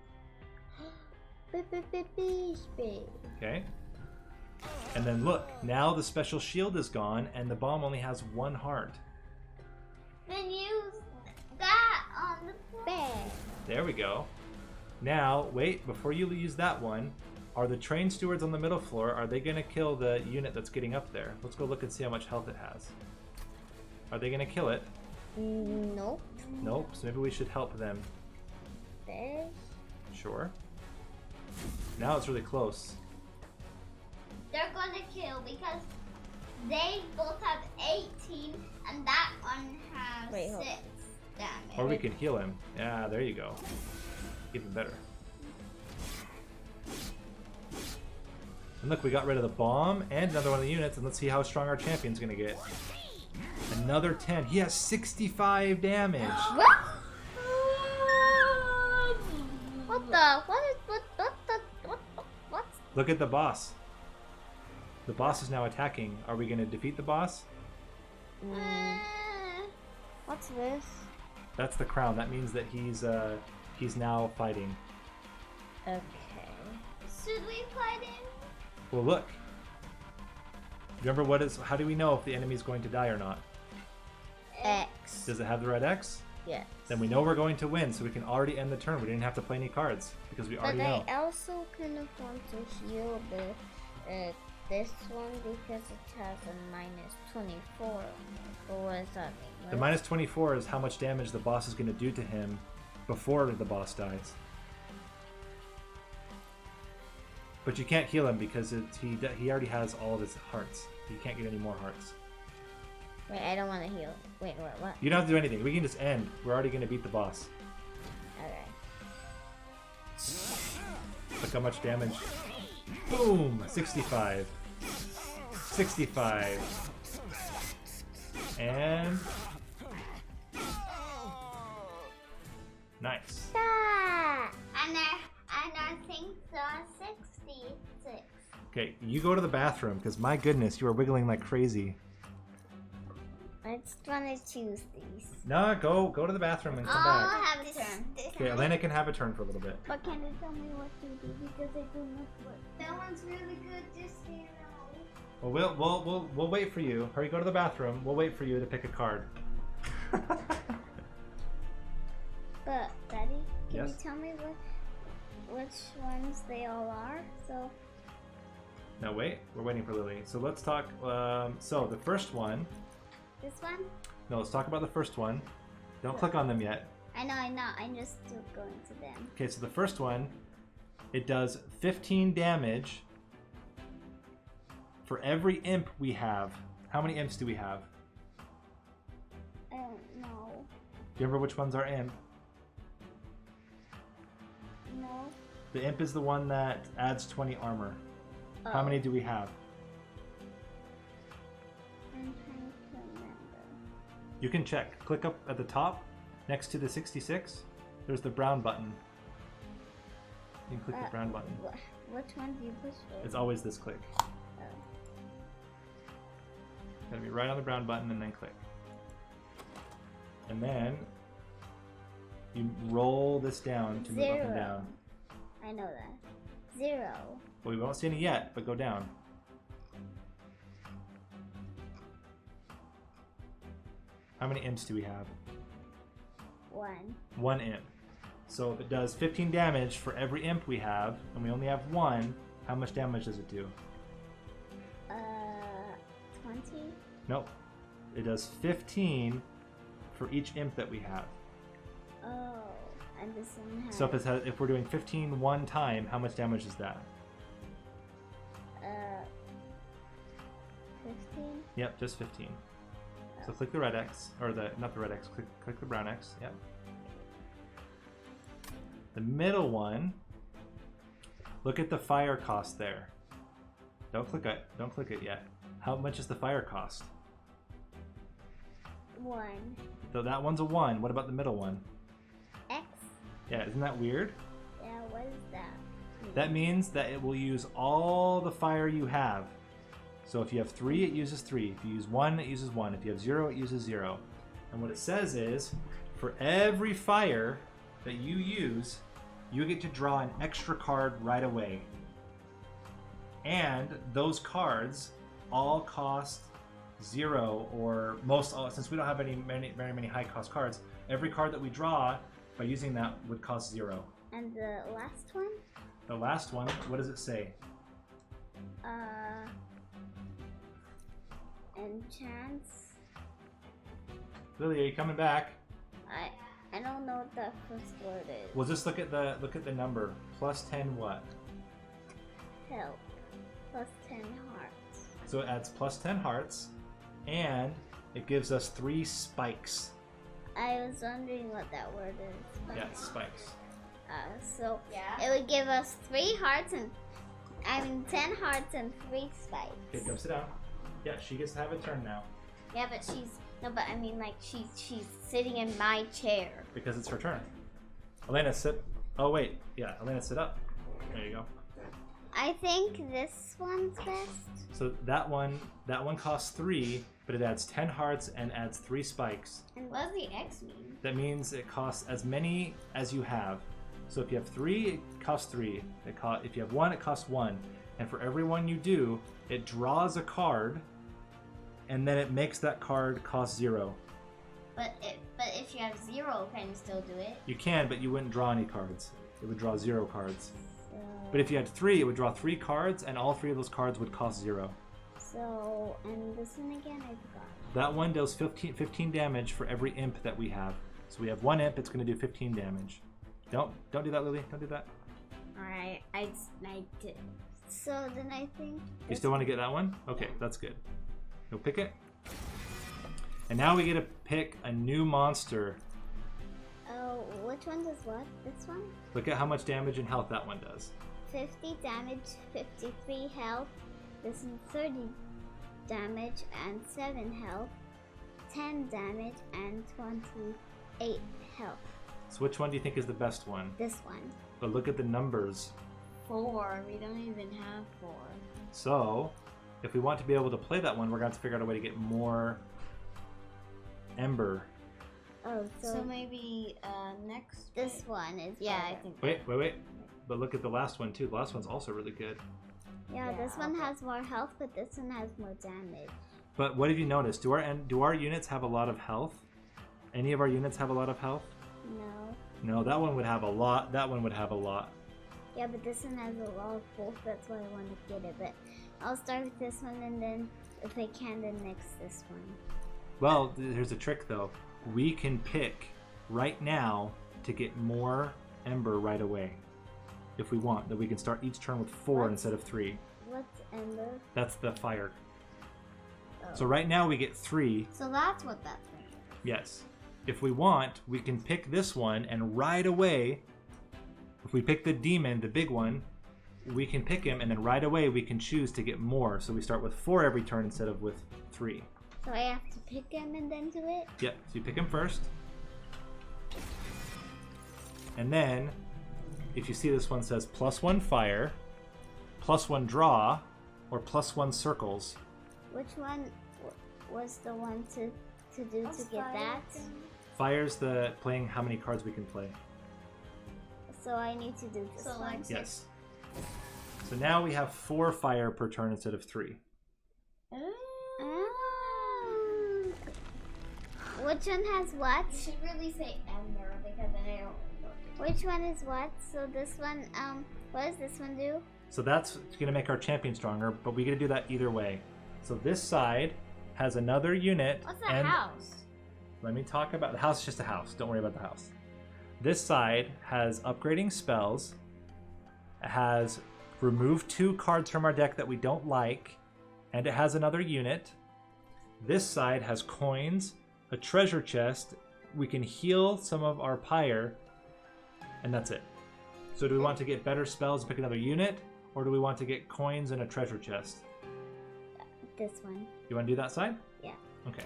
Okay. And then look. Now the special shield is gone, and the bomb only has 1 heart. Then use that on the Bad. There we go. Now, wait. Before you use that one, are the train stewards on the middle floor, are they going to kill the unit that's getting up there? Let's go look and see how much health it has. Are they going to kill it? Nope. Nope. So maybe we should help them. This. Sure. Now it's really close. They're gonna kill because they both have 18 and that one has Wait, hold 6 damage. Or we can heal him. Yeah, there you go. Even better. And look, we got rid of the bomb and another one of the units, and let's see how strong our champion's gonna get. Another 10. He has 65 damage. What the? What? Look at the boss. The boss is now attacking. Are we gonna defeat the boss? What's this? That's the crown. That means that he's now fighting. Okay. Should we fight him? Well, look. Remember how do we know if the enemy's going to die or not? X. Does it have the red X? Yes. Then we know we're going to win, so we can already end the turn. We didn't have to play any cards because we already know. But I also kind of want to heal this one because it has a -24. But what does that mean? The -24 is how much damage the boss is going to do to him before the boss dies. But you can't heal him because he already has all of his hearts. You can't get any more hearts. Wait, I don't want to heal. Wait, what? You don't have to do anything. We can just end. We're already going to beat the boss. Okay. Look how much damage. Boom! 65. 65. And... Nice. Ah! And I think so 66. Okay, you go to the bathroom, because my goodness, you are wiggling like crazy. I I just want to choose these. No, go to the bathroom and come I'll back. have a turn. Okay, Elena can have a turn for a little bit. But can you tell me what to do? Because I do not work. That one's really good, just so you know. Well, we'll wait for you. Hurry, go to the bathroom. We'll wait for you to pick a card. But, Daddy, can Yes? you tell me which ones they all are? So, No, wait. We're waiting for Lily. So let's talk. So the first one. this one? No, let's talk about the first one. Don't click on them yet. I know. I'm just still going to them. Okay, so the first one, it does 15 damage for every imp we have. How many imps do we have? I don't know. Do you remember which one's our imp? No. The imp is the one that adds 20 armor. How Oh, many do we have? I'm trying to remember. You can check. Click up at the top next to the 66. There's the brown button. You can click the brown button. Which one do you push for? It's always this click. Oh. Gotta be right on the brown button and then click. And then you roll this down to move up and 0. down. I know that. 0. Well, we won't see any yet, but go down. How many imps do we have? 1. One imp. So if it does 15 damage for every imp we have, and we only have one, how much damage does it do? 20. Nope. It does 15 for each imp that we have. Oh, and this one has. So if we're doing 15 one time, how much damage is that? 15. Yep, just 15. So click the red X, or not the red X, click the brown X, yep. The middle one, look at the fire cost there. Don't click it yet. How much is the fire cost? 1. So that one's a 1. What about the middle one? X. Yeah, isn't that weird? Yeah, what is that? That means that it will use all the fire you have. So if you have 3, it uses 3. If you use 1, it uses 1. If you have 0, it uses 0. And what it says is, for every fire that you use, you get to draw an extra card right away. And those cards all cost 0, or since we don't have very many high cost cards, every card that we draw by using that would cost 0. And the last one? The last one, what does it say? Enchants. Lily, are you coming back? I don't know what that first word is. Well, just look at the number. Plus 10 what? Help. Plus 10 hearts. So it adds plus 10 hearts, and it gives us 3 spikes. I was wondering what that word is. But, Yeah, spikes. So it would give us 3 hearts and 10 hearts and 3 spikes. Okay, go sit down. Yeah, she gets to have a turn now Yeah, but she's sitting in my chair. because it's her turn. Elena, sit. Oh wait, yeah, Elena, sit up. There you go. I think this one's best. So that one costs 3, but it adds 10 hearts and adds 3 spikes. And What does the X mean? That means it costs as many as you have. So if you have 3, it costs 3. If you have 1, it costs 1. And for every one you do, it draws a card, and then it makes that card cost 0. But if you have 0, can you still do it? You can, but you wouldn't draw any cards. It would draw 0 cards. so, But if you had 3, it would draw 3 cards, and all 3 of those cards would cost 0. and this one again, I forgot. That one does 15 damage for every imp that we have. So we have 1 imp, it's going to do 15 damage. Don't do that, Lily. Don't do that. Alright, I did. So then I think. You still want to get that one? Okay, that's good. Go pick it. And now we get to pick a new monster. Oh, which one does what? This one? Look at how much damage and health that one does. 50 damage, 53 health. This is 30 damage and 7 health. 10 damage and 28 health. So which one do you think is the best one? This one. But look at the numbers. 4. We don't even have 4. So, if we want to be able to play that one, we're going to have to figure out a way to get more Ember. Oh, So maybe next. this one is Yeah, I better. think. Wait. But look at the last one too. The last one's also really good. Yeah, this Yeah, one okay. has more health, but this one has more damage. But what have you noticed? Do our units have a lot of health? Any of our units have a lot of health? No. No, that one would have a lot. That one would have a lot. Yeah, but this one has a lot of both. That's why I want to get it. But I'll start with this one, and then if I can, then next this one. Well, here's a trick though. We can pick right now to get more Ember right away. If we want, that we can start each turn with 4 What? instead of 3. What's Ember? That's the fire. Oh. So right now we get 3. So that's what that thing is. Yes. If we want, we can pick this one, and right away, if we pick the demon, the big one, we can pick him, and then right away we can choose to get more. So we start with 4 every turn instead of with 3. So I have to pick him and then do it? Yep, so you pick him first. And then, if you see this one says +1 fire, +1 draw, or +1 circles. Which one was the one to do to get that? Fire's the playing how many cards we can play. So I need to do this So, one. like, Yes. So now we have 4 fire per turn instead of 3. Ah. Which one has what? You should really say Ember because then I don't know. Which one is what? So this one, what does this one do? So that's going to make our champion stronger, but we get to do that either way. So this side has another unit. What's a and house? Let me talk about the house. Is just a house. Don't worry about the house. This side has upgrading spells. It has remove 2 cards from our deck that we don't like, and it has another unit. This side has coins, a treasure chest. We can heal some of our pyre, and that's it. So do we want to get better spells and pick another unit, or do we want to get coins and a treasure chest? This one. You want to do that side? Yeah. Okay.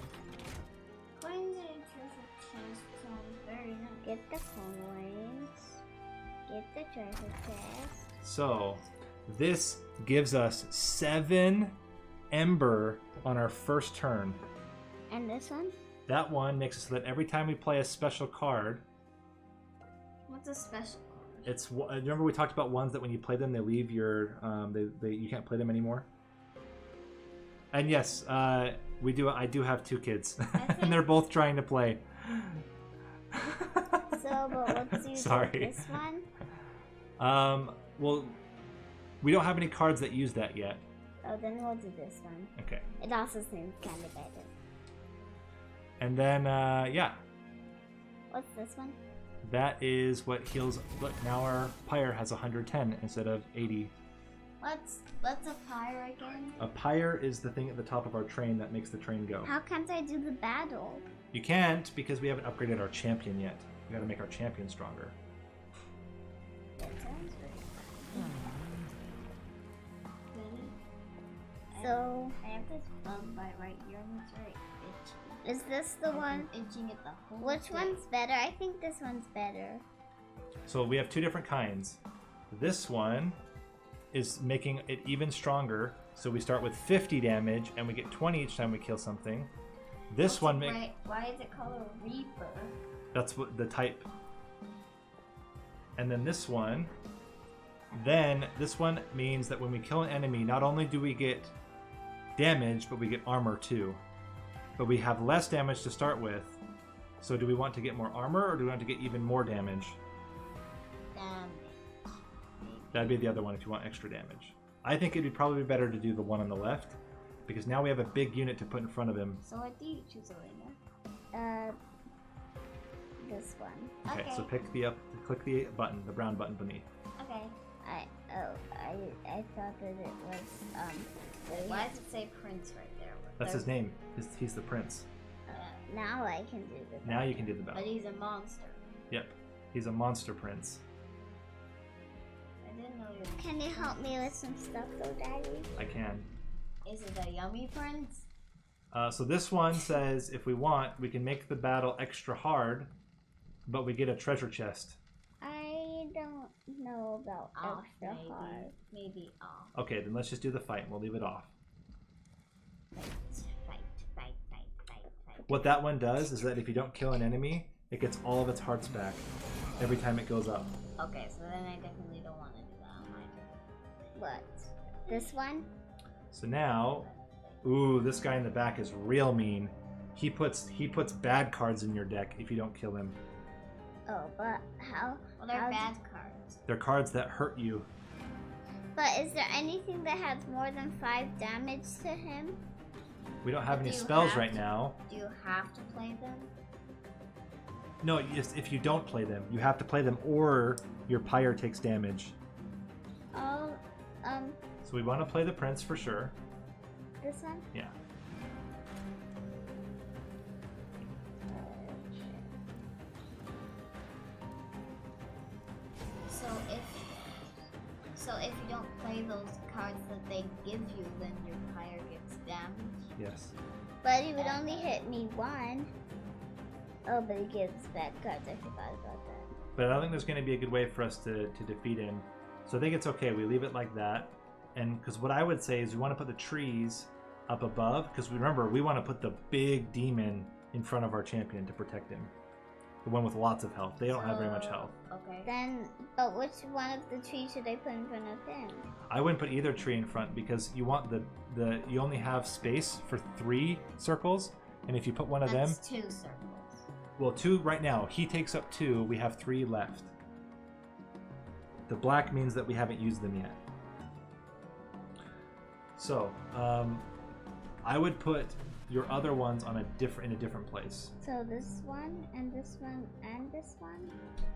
Coins and treasure chest sounds very nice. Get the coins. Get the treasure chest. So this gives us 7 Ember on our first turn. And this one? That one makes it so that every time we play a special card, What's a special? it's remember we talked about ones that when you play them they leave your you can't play them anymore. And yes, I do have 2 kids, and they're both trying to play. So, but let's use Sorry. this one. Well, we don't have any cards that use that yet. Oh, then we'll do this one. Okay. It also seems kind of better. And then, yeah, What's this one? that is what heals. Look, now our pyre has 110 instead of 80. What's a pyre again? A pyre is the thing at the top of our train that makes the train go. How can't I do the battle? You can't because we haven't upgraded our champion yet. We gotta make our champion stronger. That sounds very Then So, I have this bug bite right here and it's very itchy. is this the one? I'm itching it the whole Which day. one's better? I think this one's better. So we have 2 different kinds. This one is making it even stronger. So we start with 50 damage and we get 20 each time we kill something. This one makes... Why is it called a Reaper? That's what the type. And then this one means that when we kill an enemy, not only do we get damage, but we get armor too. But we have less damage to start with. So do we want to get more armor or do we want to get even more damage? That'd be the other one if you want extra damage. I think it'd probably be better to do the one on the left because now we have a big unit to put in front of him. So what do you choose, Elena? This one. Okay, so click the button, the brown button beneath. Okay. I thought that it was Why does it say Prince right there? That's his name. He's the prince. now I can do the Now you can do the But battle. he's a monster. Yep, he's a monster prince. I didn't know you. Can you help me with some stuff though, Daddy? I can. Is it a yummy prince? So this one says if we want, we can make the battle extra hard, but we get a treasure chest. I don't know about Off, extra maybe. hard. Maybe off. Okay, then let's just do the fight. We'll leave it off. Fight. What that one does is that if you don't kill an enemy, it gets all of its hearts back every time it goes up. Okay, so then I definitely don't want to do that on mine. What? This one? So now, ooh, this guy in the back is real mean. He puts bad cards in your deck if you don't kill him. Oh, but how? Well, they're how bad cards. They're cards that hurt you. But is there anything that has more than 5 damage to him? We don't have But any do you spells have right to- now. Do you have to play them? No, if you don't play them, you have to play them, or your pyre takes damage. Oh, So we want to play the prince for sure. this one? Yeah. So if you don't play those cards that they give you, then your pyre gets damaged. Yes. But he would only hit me 1. Oh, but he gives bad cards. I forgot about that. But I don't think there's going to be a good way for us to defeat him. So I think it's okay. We leave it like that. And because what I would say is we want to put the trees up above. Because remember, we want to put the big demon in front of our champion to protect him. The one with lots of health. They don't have very much health. Okay. Then, but which one of the trees should I put in front of him? I wouldn't put either tree in front because you want you only have space for 3 circles. And if you put one of them... That's 2 circles. Well, 2 right now. He takes up 2. We have 3 left. The black means that we haven't used them yet. So, I would put your other ones on in a different place. So this one, and this one, and this one?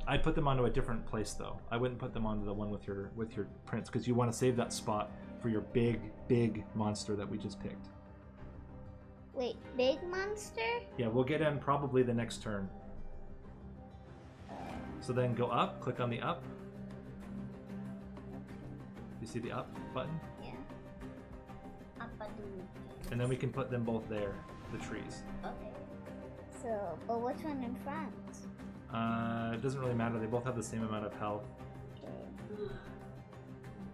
I'd put them onto a different place though. I wouldn't put them onto the one with your prince because you want to save that spot for your big monster that we just picked. Wait, big monster? Yeah, we'll get him probably the next turn. So then go up, click on the up. You see the up button? Yeah. And then we can put them both there, the trees. Okay. So, but which one in front? It doesn't really matter. They both have the same amount of health. Okay.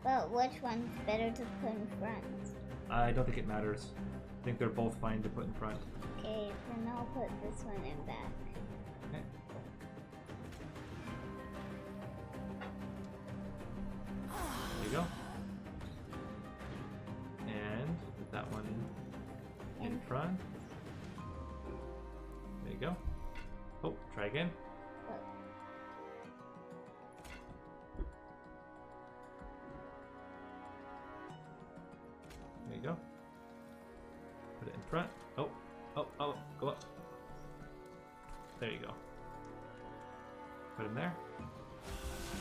But which one's better to put in front? I don't think it matters. I think they're both fine to put in front. Okay, then I'll put this one in back. Okay. There you go. And put that one in front. There you go. Oh, try again. There you go. Put it in front. Oh, go up. There you go. Put him there.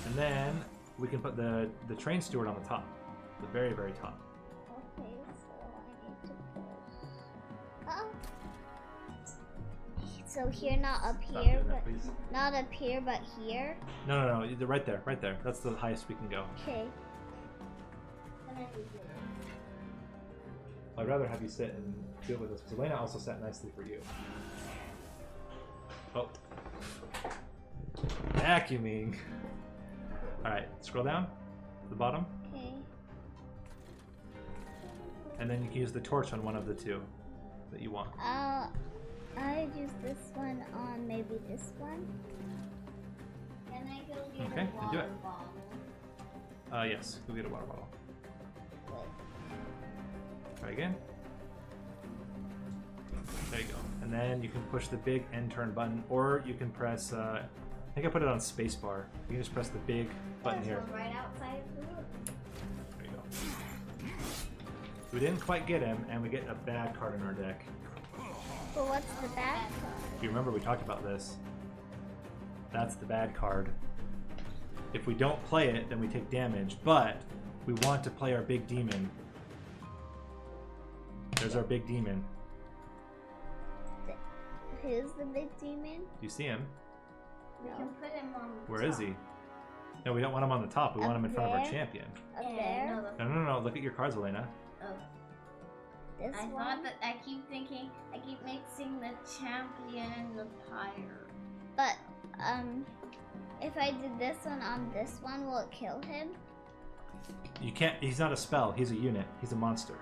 And then we can put the train steward on the top. The very, very top. Okay, so I need to push. Oh. So here, not up Stop here, doing but that, please. not up here, but here. No. Right there. That's the highest we can go. Okay. I'd rather have you sit and do it with us because Elena also sat nicely for you. Oh. Vacuuming. Alright, scroll down to the bottom. Okay. And then you can use the torch on one of the 2 that you want. I'd use this one on maybe this one. Can I go get Okay, a then do water it. bottle? Yes, go get a water bottle. Wait. Try again. There you go. And then you can push the big end turn button, or you can press, I think I put it on spacebar. You can just press the big button here. There's one right outside the door. There you go. We didn't quite get him, and we get a bad card in our deck. But what's the bad card? If you remember, we talked about this. That's the bad card. If we don't play it, then we take damage, but we want to play our big demon. There's our big demon. Who's the big demon? Do you see him? We can put him on the Where is top. he? No, we don't want him on the top. We want him in front of our there? champion. Up Yeah, there? no, No. Look at your cards, Elena. oh. This I one? thought that I keep mixing the champion and the pyre. But, if I did this one on this one, will it kill him? You can't. He's not a spell. He's a unit. He's a monster.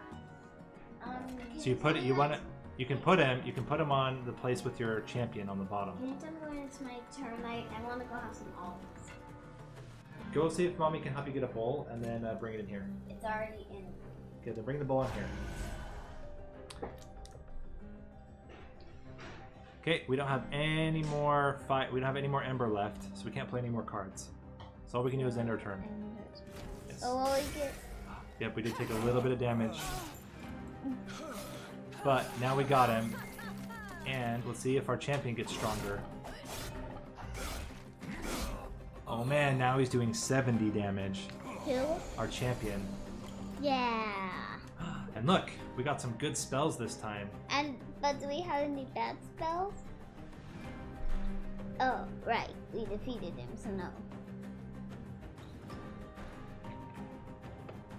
So you put it. You want it. You can put him on the place with your champion on the bottom. Can you tell me when it's my turn? I want to go have some olives. Go see if mommy can help you get a bowl, and then bring it in here. It's already in. Okay, then bring the bowl in here. Okay, we don't have any more We don't have any more ember left, so we can't play any more cards. So all we can do is end our turn. Yes. Oh, well, we get. Yep, we did take a little bit of damage. But now we got him. And let's see if our champion gets stronger. Oh man, now he's doing 70 damage. Who? Our champion. Yeah. And look, we got some good spells this time. But do we have any bad spells? Oh, right. We defeated him, so no.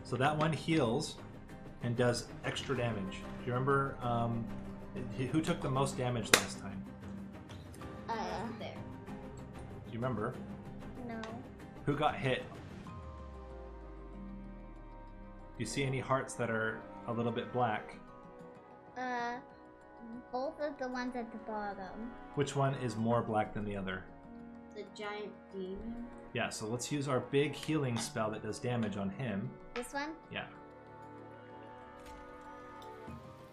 So that one heals and does extra damage. Do you remember who took the most damage last time? There. Do you remember? No. Who got hit? Do you see any hearts that are a little bit black? Both of the ones at the bottom. Which one is more black than the other? The giant demon. Yeah, so let's use our big healing spell that does damage on him. This one? Yeah.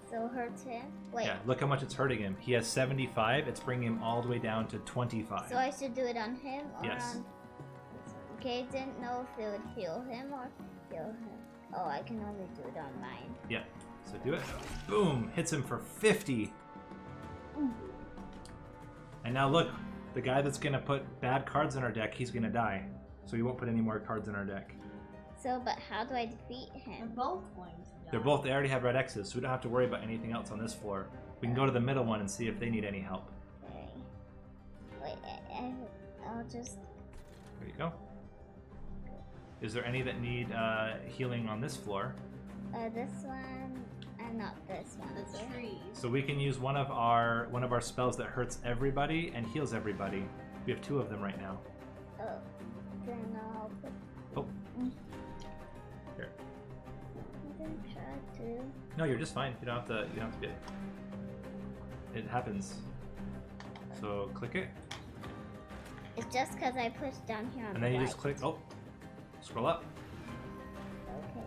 So hurts him? Wait. Yeah, look how much it's hurting him. He has 75, it's bringing him all the way down to 25. So I should do it on him or Yes. on... Okay, didn't know if it would heal him or heal him. Oh, I can only do it on mine. Yeah, so do it. Boom! Hits him for 50. And now look, the guy that's going to put bad cards in our deck, he's going to die. So he won't put any more cards in our deck. So, but how do I defeat him? Both going to die. They already have red X's, so we don't have to worry about anything else on this floor. We can go to the middle one and see if they need any help. Okay. Wait, I'll just... There you go. Is there any that need healing on this floor? This one, and not this one. The trees. So we can use one of our spells that hurts everybody and heals everybody. We have 2 of them right now. Oh, then I'll put... Oh. Here. I didn't try to... No, you're just fine. You don't have to get. It happens. So click it, It's just because I pushed down here on and the then you right. just click. Oh, scroll up. Okay.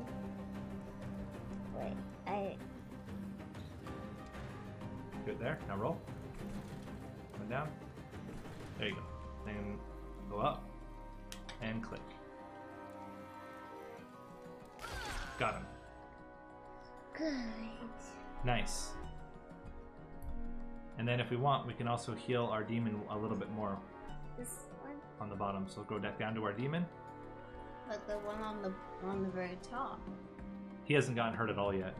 Wait, I... Good there. Now roll. Go down. There you go. Then go up and click. Got him. Good. Nice. And then if we want, we can also heal our demon a little bit more This one? on the bottom. So go down to our demon. But the one on the very top. He hasn't gotten hurt at all yet.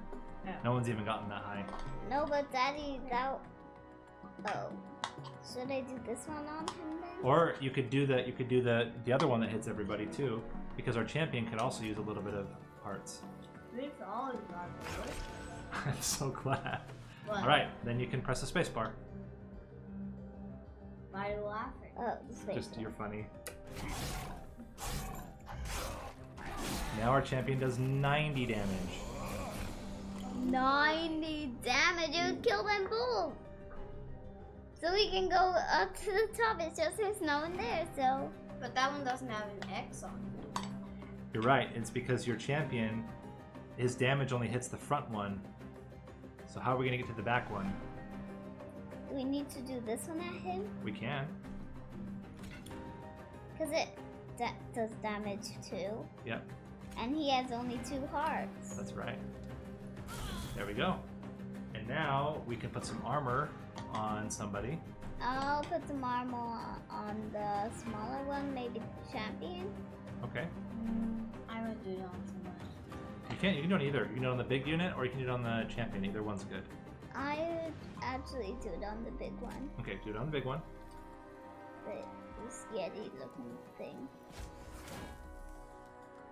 Yeah. No one's even gotten that high. No, but Daddy, that... Oh. Should I do this one on him then? Or you could do the other one that hits everybody too, because our champion could also use a little bit of hearts. These all got good. I'm so glad. What? All right, then you can press the space bar. Why are you laughing? Oh, the space. Just you're funny. Now our champion does 90 damage. 90 damage! It would kill them both! So we can go up to the top, it's just there's no one there, so... But that one doesn't have an X on it. You're right. It's because your champion, his damage only hits the front one. So how are we gonna get to the back one? Do we need to do this one at him? We can. Because it does damage too. Yep, And he has only 2 hearts. that's right. There we go. And now we can put some armor on somebody. I'll put some armor on the smaller one, maybe champion. Okay. I would do it on someone. You can do it either. You can do it on the big unit, or you can do it on the champion. Either one's good. I would actually do it on the big one. Okay, do it on the big one. The Yeti looking thing.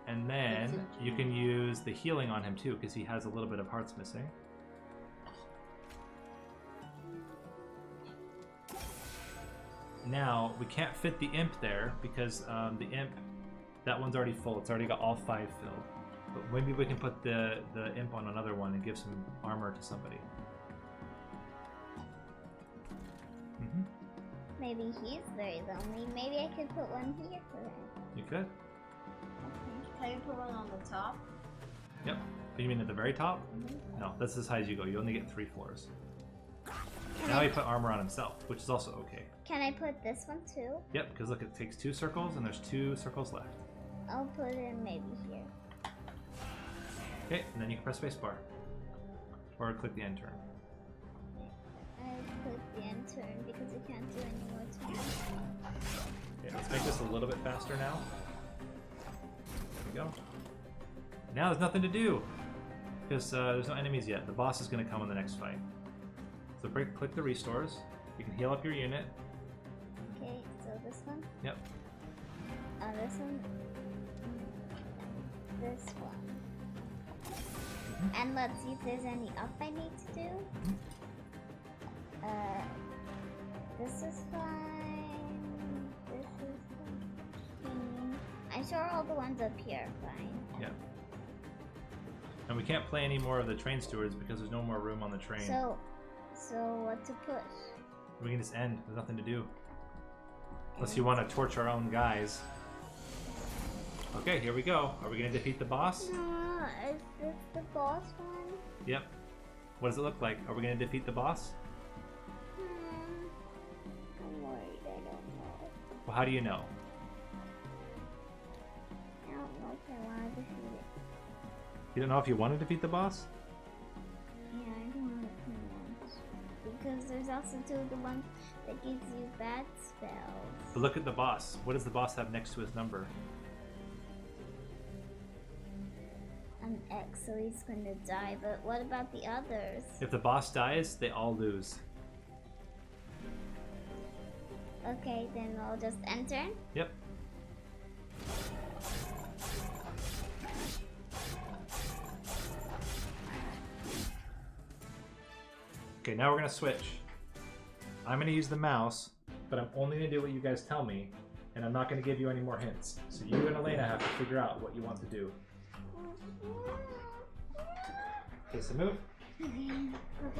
And then you can use the healing on him too, because he has a little bit of hearts missing. Now, we can't fit the imp there, because the imp, that one's already full. It's already got all 5 filled. But maybe we can put the imp on another one and give some armor to somebody. Mm-hmm. Maybe he's very lonely. Maybe I could put one here for him. You could. Can you put one on the top? Yep. You mean at the very top? No, that's as high as you go. You only get 3 floors. Now he put armor on himself, which is also okay. Can I put this one too? Yep, because look, it takes 2 circles, and there's 2 circles left. I'll put it maybe here. Okay, and then you can press spacebar. Or click the end turn. I put the end turn because I can't do any more turns. Okay, let's make this a little bit faster now. There we go. Now there's nothing to do, because there's no enemies yet. The boss is going to come in the next fight. So click the restores. You can heal up your unit. Okay, so this one? Yep. This one? This one. And let's see if there's any up I need to do. This is fine. This is fine. I'm sure all the ones up here are fine. Yep. And we can't play any more of the train stewards because there's no more room on the train. So what to push? We can just end. There's nothing to do. Unless you want to torch our own guys. Okay, here we go. Are we going to defeat the boss? No, is this the boss one? Yep. What does it look like? Are we going to defeat the boss? I'm worried. I don't know. Well, how do you know? I don't know if I want to defeat it. You don't know if you want to defeat the boss? Yeah, I don't want to pronounce. Because there's also two of the ones that gives you bad spells. But look at the boss. What does the boss have next to his number? An X, so he's gonna die. But what about the others? If the boss dies, they all lose. Okay, then I'll just enter. Yep. Okay, now we're gonna switch. I'm gonna use the mouse, but I'm only gonna do what you guys tell me, and I'm not gonna give you any more hints. So you and Elena have to figure out what you want to do. Okay, so move.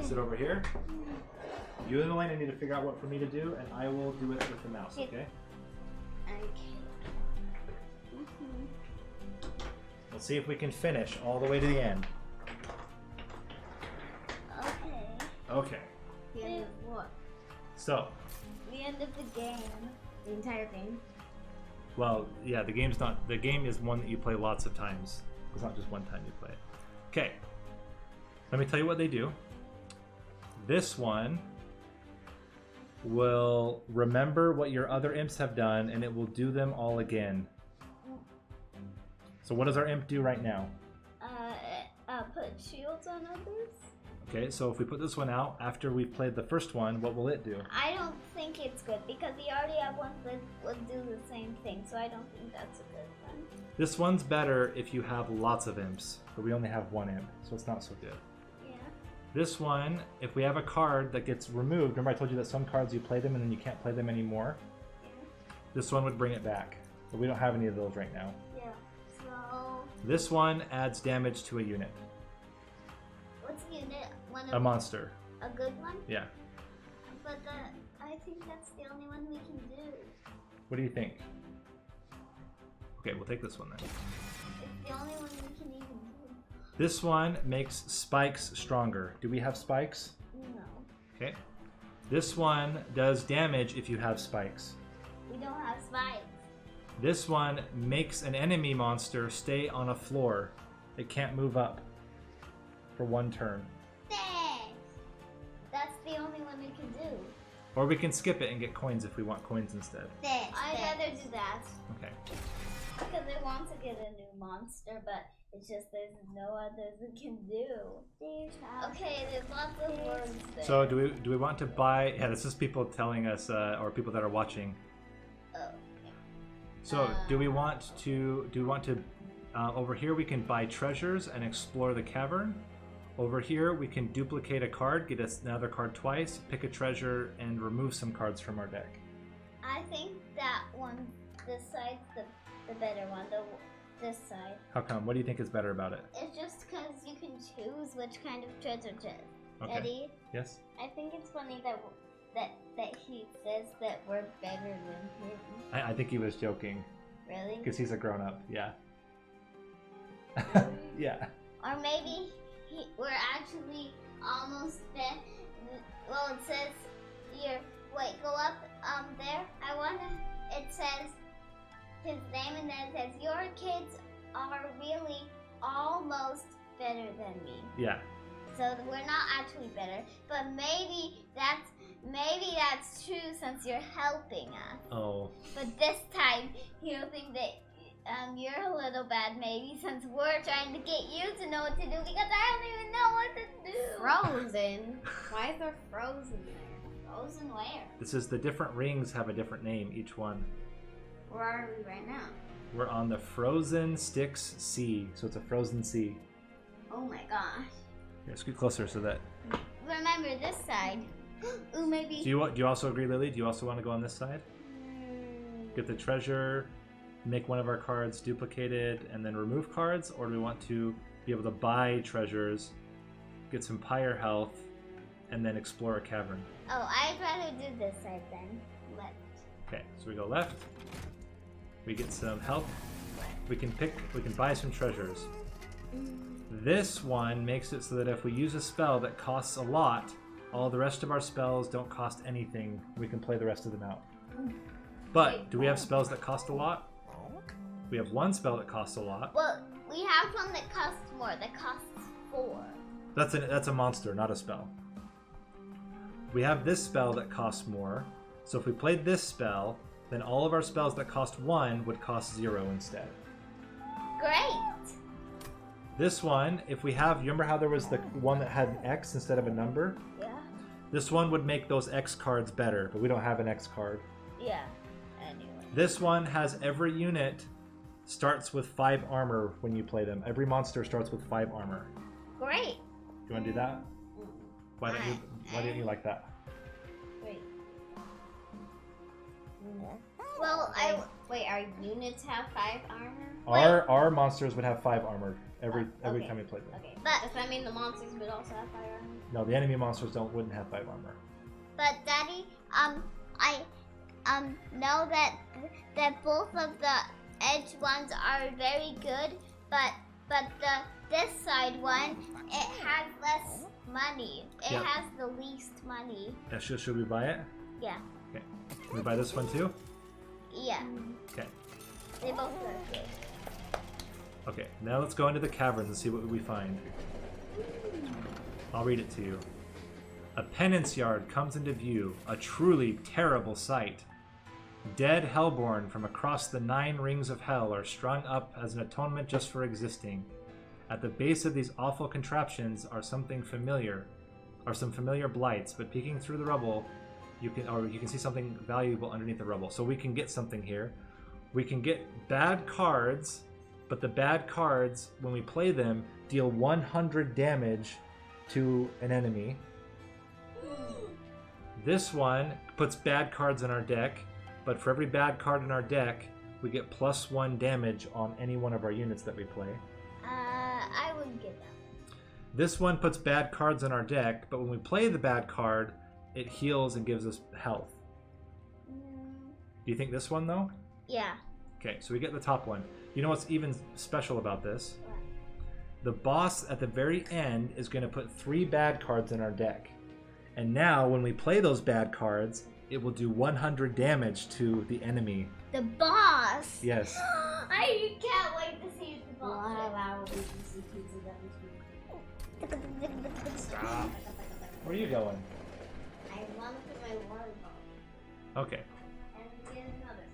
Sit over here. You and Elena need to figure out what for me to do, and I will do it with the mouse, okay? Okay. Let's see if we can finish all the way to the end. Okay. Okay, The end of what? so, The end of the game. The entire thing? well, yeah, the game is one that you play lots of times. It's not just one time you play it. Okay, let me tell you what they do. This one will remember what your other imps have done, and it will do them all again. So what does our imp do right now? Put shields on others? Okay, so if we put this one out after we've played the first one, what will it do? I don't think it's good because we already have one that would do the same thing, so I don't think that's a good one. This one's better if you have lots of imps, but we only have one imp, so it's not so good. Yeah. This one, if we have a card that gets removed, remember I told you that some cards you play them and then you can't play them anymore? Yeah. This one would bring it back, but we don't have any of those right now. Yeah. So This one adds damage to a unit. what's the unit? One of A monster. a good one? Yeah. But I think that's the only one we can do. What do you think? Okay, we'll take this one then. It's the only one we can even do. This one makes spikes stronger. Do we have spikes? No. Okay. This one does damage if you have spikes. We don't have spikes. This one makes an enemy monster stay on a floor. It can't move up for one turn. Thanks. That's the only one we can do. Or we can skip it and get coins if we want coins instead. Thanks. I'd rather do that. Okay. Because I want to get a new monster, but it's just there's no others we can do. Okay, there's lots of words there. So do we want to buy? Yeah, this is people telling us, or people that are watching. Oh. So do we want to? Over here we can buy treasures and explore the cavern. Over here we can duplicate a card, get us another card twice, pick a treasure, and remove some cards from our deck. I think that one, this side's the better one. This side. How come? What do you think is better about it? It's just because you can choose which kind of treasure chest. Okay. Ready? Yes. I think it's funny that that he says that we're better than him. I think he was joking Really? because he's a grown up. Yeah. Yeah. Or maybe we're actually almost there. Well, it says here. Wait, go up there. It says his name, and then it says your kids are really almost better than me. Yeah. So we're not actually better, but maybe that's true since you're helping us. Oh. But this time he'll think that you're a little bad, maybe, since we're trying to get you to know what to do because I don't even know what to do. Frozen? Why is there frozen there? Frozen where? This is the different rings have a different name, each one. Where are we right now? We're on the Frozen Styx Sea, so it's a frozen sea. Oh my gosh. Here, scoot closer so that. Remember this side. Ooh, maybe. Do you also agree, Lily? Do you also want to go on this side? Get the treasure, make one of our cards duplicated, and then remove cards, or do we want to be able to buy treasures, get some pyre health, and then explore a cavern? Oh, I'd rather do this side then. Left. Okay, so we go left. We get some health. We can buy some treasures. This one makes it so that if we use a spell that costs a lot, all the rest of our spells don't cost anything. We can play the rest of them out. But do we have spells that cost a lot? We have one spell that costs a lot. Well, we have one that costs more. That costs 4. That's a monster, not a spell. We have this spell that costs more. So if we played this spell, then all of our spells that cost 1 would cost 0 instead. Great. This one, if we have, you remember how there was the one that had X instead of a number? Yeah. This one would make those X cards better, but we don't have an X card. Yeah. Anyway. This one has every unit starts with 5 armor when you play them. Every monster starts with 5 armor. Great. You want to do that? Why didn't you like that? Wait. Well, Wait, our units have 5 armor? Our monsters would have 5 armor every okay. time we played them. Okay. But- Does that mean the monsters would also have 5 armor? No, the enemy monsters wouldn't have 5 armor. But Daddy, I know that both of the edge ones are very good, but this side one, it has less money. It Yep. has the least money. Yeah, should we buy it? Yeah. Okay. Can we buy this one too? Yeah. Okay. They both are good. Okay, now let's go into the caverns and see what we find. I'll read it to you. A penance yard comes into view, a truly terrible sight. Dead hellborn from across the 9 rings of hell are strung up as an atonement just for existing. At the base of these awful contraptions are some familiar blights, but peeking through the rubble, you can see something valuable underneath the rubble. So we can get something here. We can get bad cards, but the bad cards, when we play them, deal 100 damage to an enemy. This one puts bad cards in our deck, but for every bad card in our deck, we get +1 damage on any one of our units that we play. I wouldn't get that one. This one puts bad cards in our deck, but when we play the bad card, it heals and gives us health. Do you think this one, though? Yeah. Okay, so we get the top one. You know what's even special about this? What? The boss at the very end is going to put 3 bad cards in our deck. And now, when we play those bad cards, it will do 100 damage to the enemy. The boss. Yes. I can't wait to see the boss. Wow, Stop. Where are you going? I want to put my water bottle. Okay. And get another.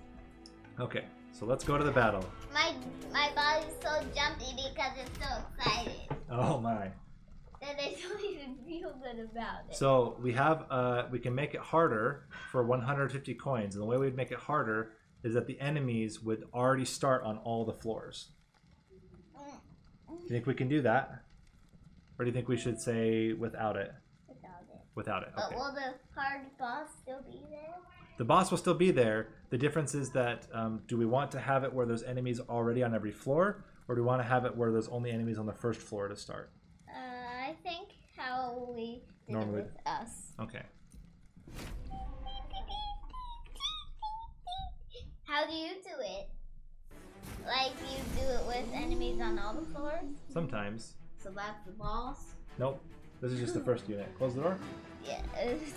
Okay, so let's go to the battle. My body's so jumpy because it's so excited Oh my. that I don't even feel good about it. So we have, we can make it harder for 150 coins. And the way we'd make it harder is that the enemies would already start on all the floors. Do you think we can do that? Or do you think we should say without it? Without it. Without it, But okay. will the hard boss still be there? The boss will still be there. The difference is that do we want to have it where there's enemies already on every floor? Or do we want to have it where there's only enemies on the first floor to start? I think how we did Normally. it with us. Okay. times. So that's the boss. Nope. This is just the first unit. Close the door. Yeah,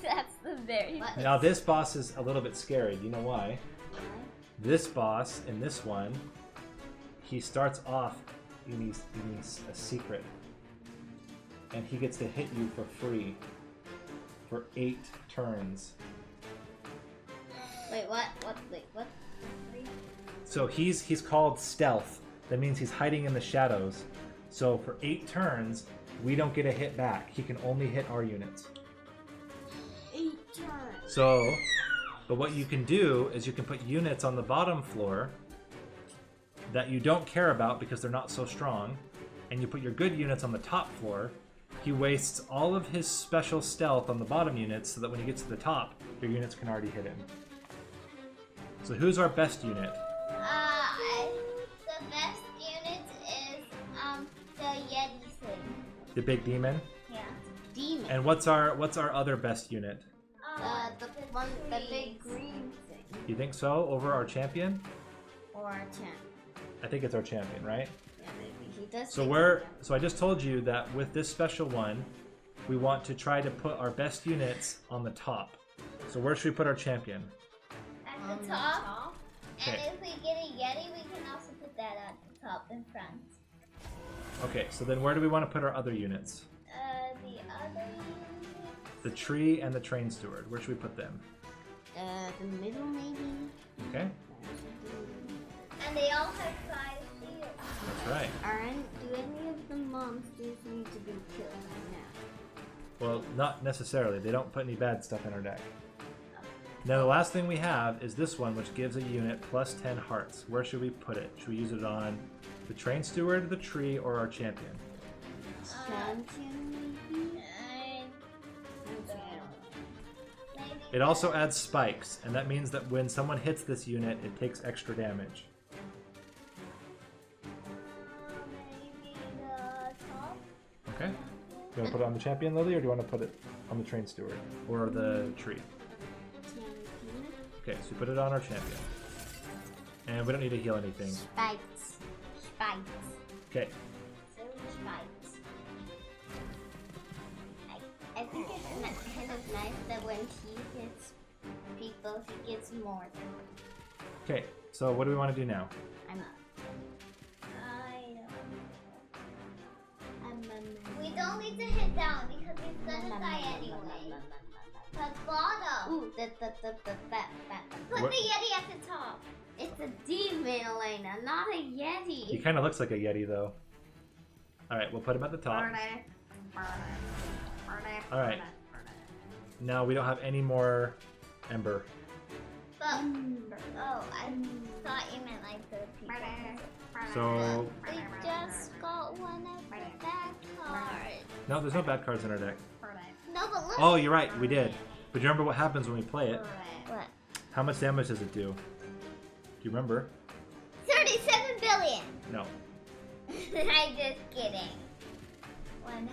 that's the very. What? Now this boss is a little bit scary. Do you know why? Why? This boss in this one, he starts off in he's a secret, and he gets to hit you for free for 8 turns. Wait, what? Wait, what? So he's called stealth. That means he's hiding in the shadows. So for 8 turns, we don't get a hit back. He can only hit our units. 8 turns. So, but what you can do is you can put units on the bottom floor that you don't care about because they're not so strong, and you put your good units on the top floor. He wastes all of his special stealth on the bottom units so that when he gets to the top, your units can already hit him. So who's our best unit? The best unit is the Yeti thing. The big demon? Yeah. Demon. And what's our other best unit? The big green thing. You think so? Over our champion? Or our champ. I think it's our champion, right? Yeah, maybe. He does. So I just told you that with this special one, we want to try to put our best units on the top. So where should we put our champion? At the top. And Okay. if we get a Yeti, we can also put that at the top in front. Okay, so then where do we want to put our other units? The other unit. The tree and the train steward. Where should we put them? The middle maybe. Okay, And they all have 5 shields. that's right. Do any of the monsters need to be killed right now? Well, not necessarily. They don't put any bad stuff in our deck. Now the last thing we have is this one, which gives a unit plus 10 hearts. Where should we put it? Should we use it on the train steward, the tree, or our champion? Champion maybe? Maybe. It also adds spikes, and that means that when someone hits this unit, it takes extra damage. Maybe the top. Okay? You want to put it on the champion, Lily, or do you want to put it on the train steward? Or the tree? Champion. Okay, so we put it on our champion. And we don't need to heal anything. Spikes. Okay, Silly spikes. I think it's kind of nice that when he hits people, he gets more than. okay, so what do we want to do now? We don't need to hit down because he's gonna die anyway. But bottom. Ooh, that. Put What- the Yeti at the top. It's a demon, Elena, not a He yeti. kind of looks like a yeti, though. Alright, we'll put him at the top. Alright. Now we don't have any more ember. But oh, I thought you meant like the people. So, We just got one of the bad cards. no, there's no bad cards in our deck. No, but look. Oh, you're right, we did. But you remember what happens when we play it? What? How much damage does it do? Do you remember? 37 billion. No. I'm just kidding. 100.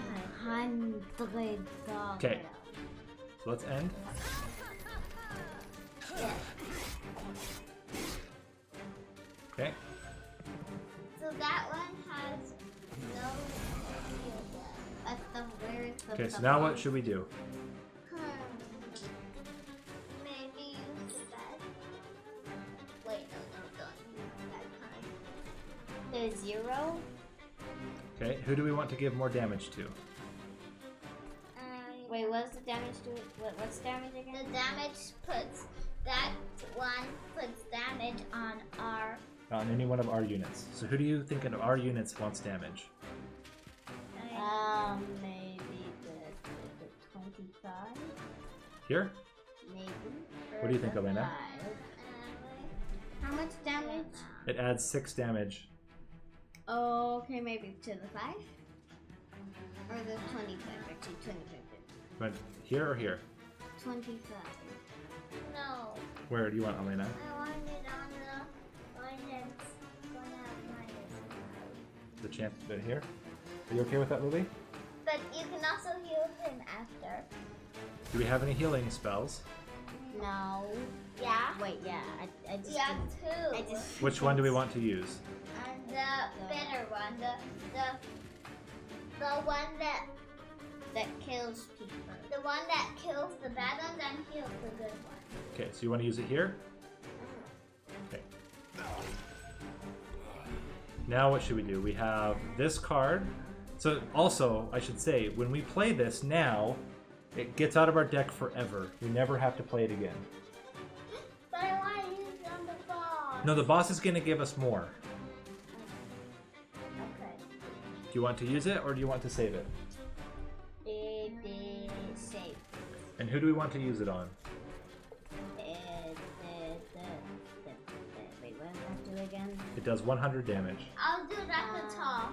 $100. Okay. So let's end. Yeah. Okay. So that one has no shield left. Okay, so now what should we do? Maybe use the bed. Wait, no, don't use that card. There's 0. Okay, who do we want to give more damage to? Wait, what's the damage to it? What's damage The again? damage puts that one puts damage on our. On any one of our units. So who do you think of our units wants damage? Maybe the 25? Here? Maybe. What do you think, Elena? How much damage? It adds 6 damage. Oh, okay, maybe to the 5? Or the 25, actually 25. But here or here? 25. No, Where do you want, Elena? I want it on the one that's gonna have minus. The champ bit here? Are you okay with that, Lily? But you can also heal him after. Do we have any healing spells? No. Yeah. Wait, yeah. I just You have didn't- two. I just. Which one do we want to use? And the better one, The one that kills people. the one that kills the bad ones and heals the good ones. Okay, so you want to use it here? Okay. Now what should we do? We have this card. So also, I should say, when we play this now, it gets out of our deck forever. We never have to play it again. But I want to use it on the boss. No, the boss is going to give us more. Okay. Do you want to use it or do you want to save it? Safe. And who do we want to use it on? Wait, what does that do again? It does 100 damage. I'll do it at the top.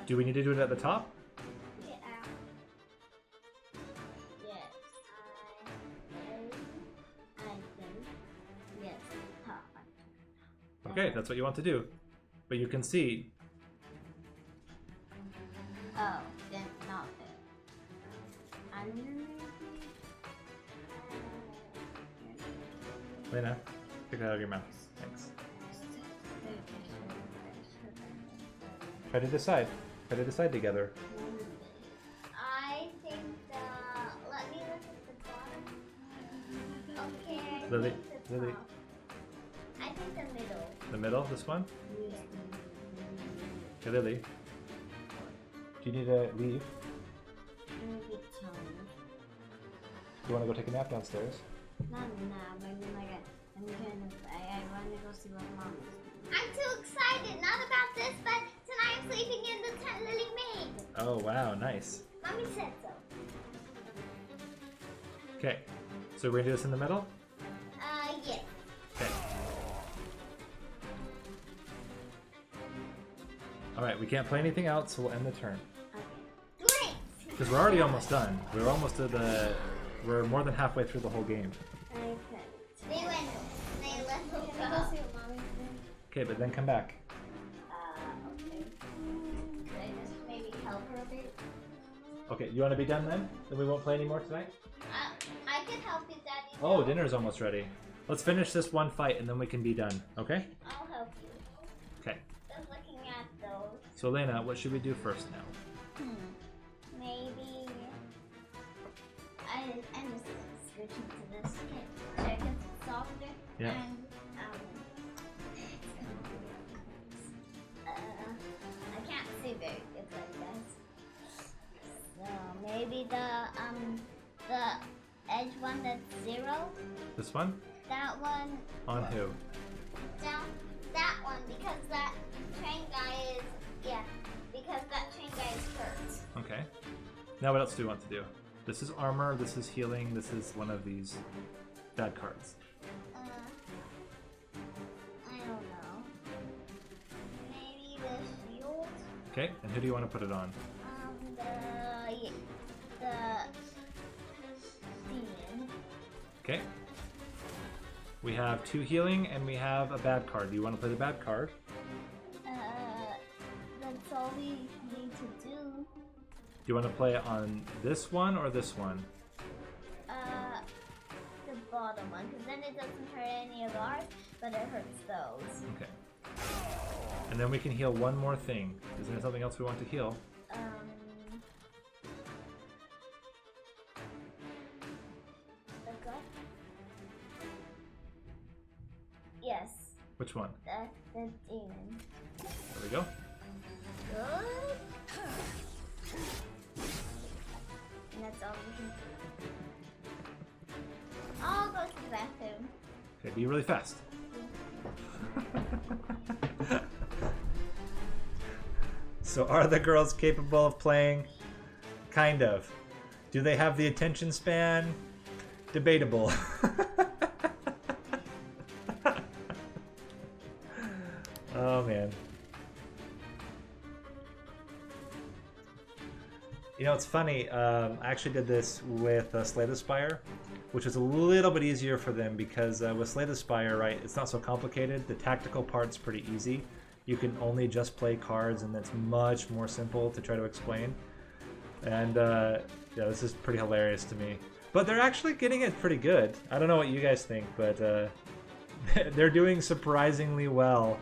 Do we need to do it at the top? Yeah. Yes. I think. Yes. Top. Okay, that's what you want to do. But you can see, Oh, then not there. Under. Lena, pick that out of your mouth. Thanks. Try to decide. Try to decide together. I think let me look at the bottom. Okay. I Lily, think the Lily. top. I think the middle. The middle, this one? Okay, Lily. Do you need to leave? Do you want to go take a nap downstairs? Not now, maybe like I want to go see what mom is doing. I'm too excited. Not about this, but tonight I'm sleeping in the tent Lily made. Oh, wow, nice. Mommy said so. Okay, so we're going to do this in the middle? Yes. Okay. Alright, we can't play anything else, so we'll end the turn. Great. Because we're already almost done. We're almost to the... We're more than halfway through the whole game. Okay. They went. They let me Can we go go. see what mommy's doing? Okay, but then come back. Okay. Could I just maybe help her a bit? Okay, you want to be done then? Then we won't play anymore tonight? I can help you, Daddy. Oh, dinner's almost ready. Let's finish this one fight and then we can be done, okay? I'll help you. Okay. Just looking at those. So, Lena, what should we do first now? Maybe. I'm just switching to this. Okay, check it's softer. Yeah. And, I can't see very good like that. So maybe the edge one that's 0. This one? That one. On who? That one because that train guy is because that train guy is hurt. Okay. Now what else do we want to do? This is armor, this is healing, this is one of these bad cards. I don't know. Maybe the shield. Okay, and who do you want to put it on? The demon. Okay. We have 2 healing and we have a bad card. Do you want to play the bad card? That's all we need to do. Do you want to play it on this one or this one? The bottom one, because then it doesn't hurt any of ours, but it hurts those. Okay. And then we can heal one more thing. Is there something else we want to heal? The gut? Yes, Which one? the demon. There we go. Good. And that's all we can do. I'll go to the bathroom. Okay, be really fast. So are the girls capable of playing? Kind of. Do they have the attention span? Debatable. Oh man. You know, it's funny. I actually did this with Slay the Spire, which is a little bit easier for them because with Slay the Spire, right, it's not so complicated. The tactical part's pretty easy. You can only just play cards, and that's much more simple to try to explain. And yeah, this is pretty hilarious to me. But they're actually getting it pretty good. I don't know what you guys think, but they're doing surprisingly well,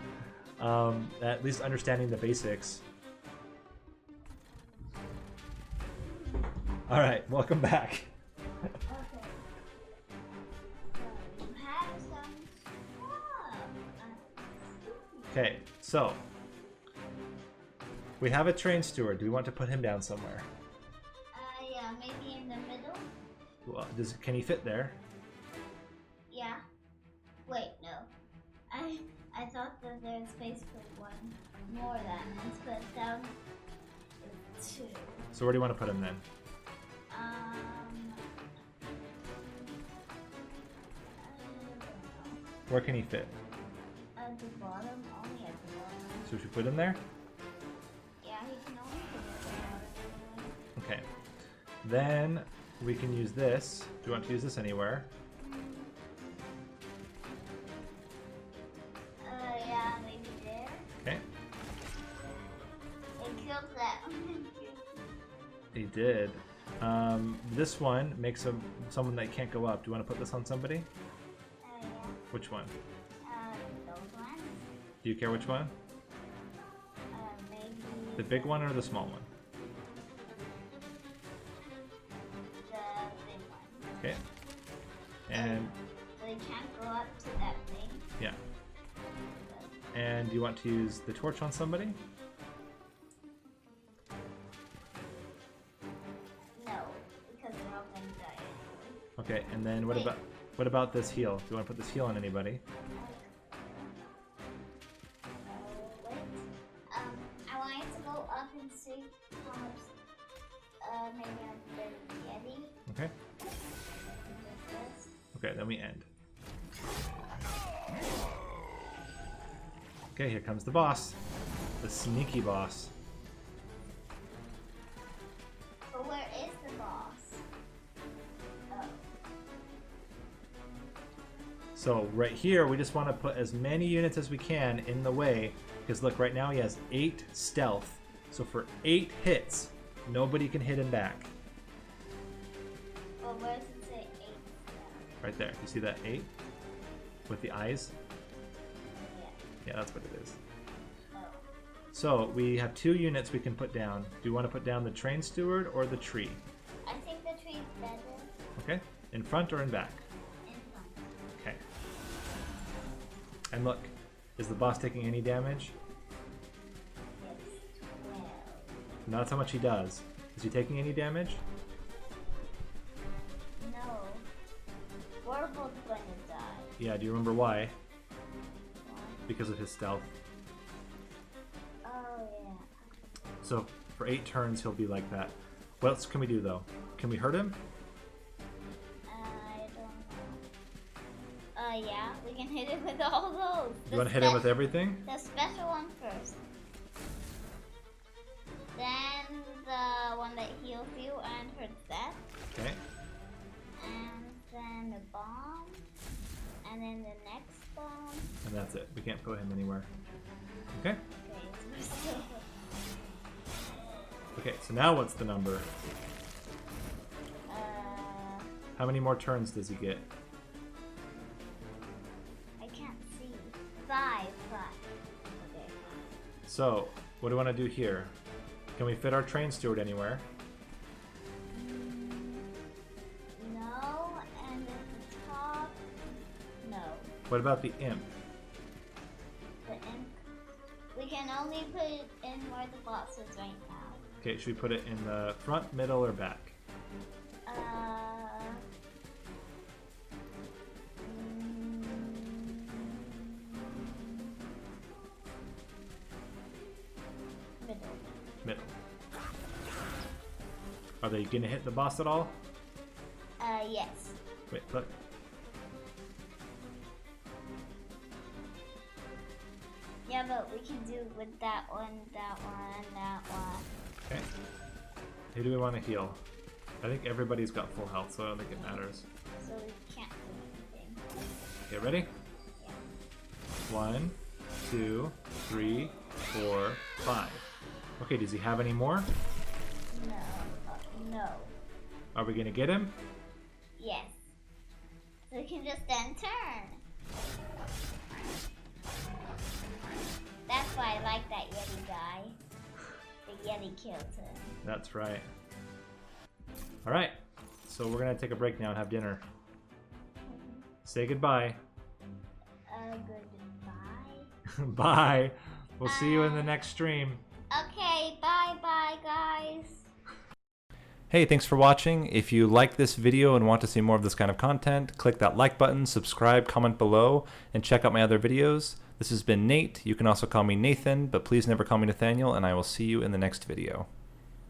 at least understanding the basics. All right, welcome back. Okay. So you have some stuff. Okay, so we have a train steward. Do we want to put him down somewhere? Yeah, maybe in the middle. Well, can he fit there? Yeah. Wait, no. I thought that there's space for one more. That means put down two. So where do you want to put him then? I don't know. Where can he fit? At the bottom, only at the bottom. So we should put him there? Yeah, he can only put it at the bottom. Okay. Then we can use this. Do you want to use this anywhere? Yeah, maybe there. Okay. It killed that one. He did. This one makes someone that can't go up. Do you want to put this on somebody? Yeah. Which one? Those ones. Do you care which one? Maybe The big one or the small one? the big one. Okay. And They can't go up to that thing. yeah. And do you want to use the torch on somebody? No, because they're all gonna die anyway. Okay. And then Wait. what about this heal? Do you want to put this heal on anybody? Wait. I wanted to go up and see how much. Maybe on the Yeti. Okay. Like this. Okay. Then we end. Okay. Here comes the boss. The sneaky boss. But where is the boss? Oh. So right here, we just want to put as many units as we can in the way. Because look, right now he has 8 stealth. So for 8 hits, nobody can hit him back. Well, where does it say 8? Right there. You see that 8? With the eyes? Yeah. Yeah, that's what it is. Oh. So we have 2 units we can put down. Do you want to put down the train steward or the tree? I think the tree's better Okay. In front or in back? in front. Okay. And look, is the boss taking any damage? It's 12. No, that's how much he does. Is he taking any damage? No. We're both going to die. Yeah, do you remember why? Why? Because of his stealth. Oh, yeah. So for 8 turns, he'll be like that. What else can we do, though? Can we hurt him? I don't know. Yeah, we can hit it with all those. You want to hit him with everything? The special one first. Then the one that heals you and hurts that. Okay. And then the bomb. And then the next bomb. And that's it. We can't put him anywhere. Okay. Okay, so we're still. Okay, so now what's the number? How many more turns does he get? I can't see. 5. Okay. So, what do we want to do here? Can we fit our train steward anywhere? No, and at the top, no. What about the imp? The imp. We can only put it in where the box is right now. Okay, should we put it in the front, middle, or back? Middle. Middle. Are they gonna hit the boss at all? Yes. Wait, look. Yeah, but we can do with that one, that one, that one. Okay. Who do we want to heal? I think everybody's got full health, so I don't think it matters. So we can't do anything. Okay, ready? Yeah. 1, 2, 3, 4, 5. Okay, does he have any more? No. No. Are we gonna get him? Yes. So we can just then turn. That's why I like that Yeti guy. The Yeti killed him. That's right. All right. So we're gonna take a break now and have dinner. Say goodbye. Goodbye. Bye. We'll see you in the next stream. Okay, bye guys. Hey, thanks for watching. If you like this video and want to see more of this kind of content, click that like button, subscribe, comment below, and check out my other videos. This has been Nate. You can also call me Nathan, but please never call me Nathaniel, and I will see you in the next video.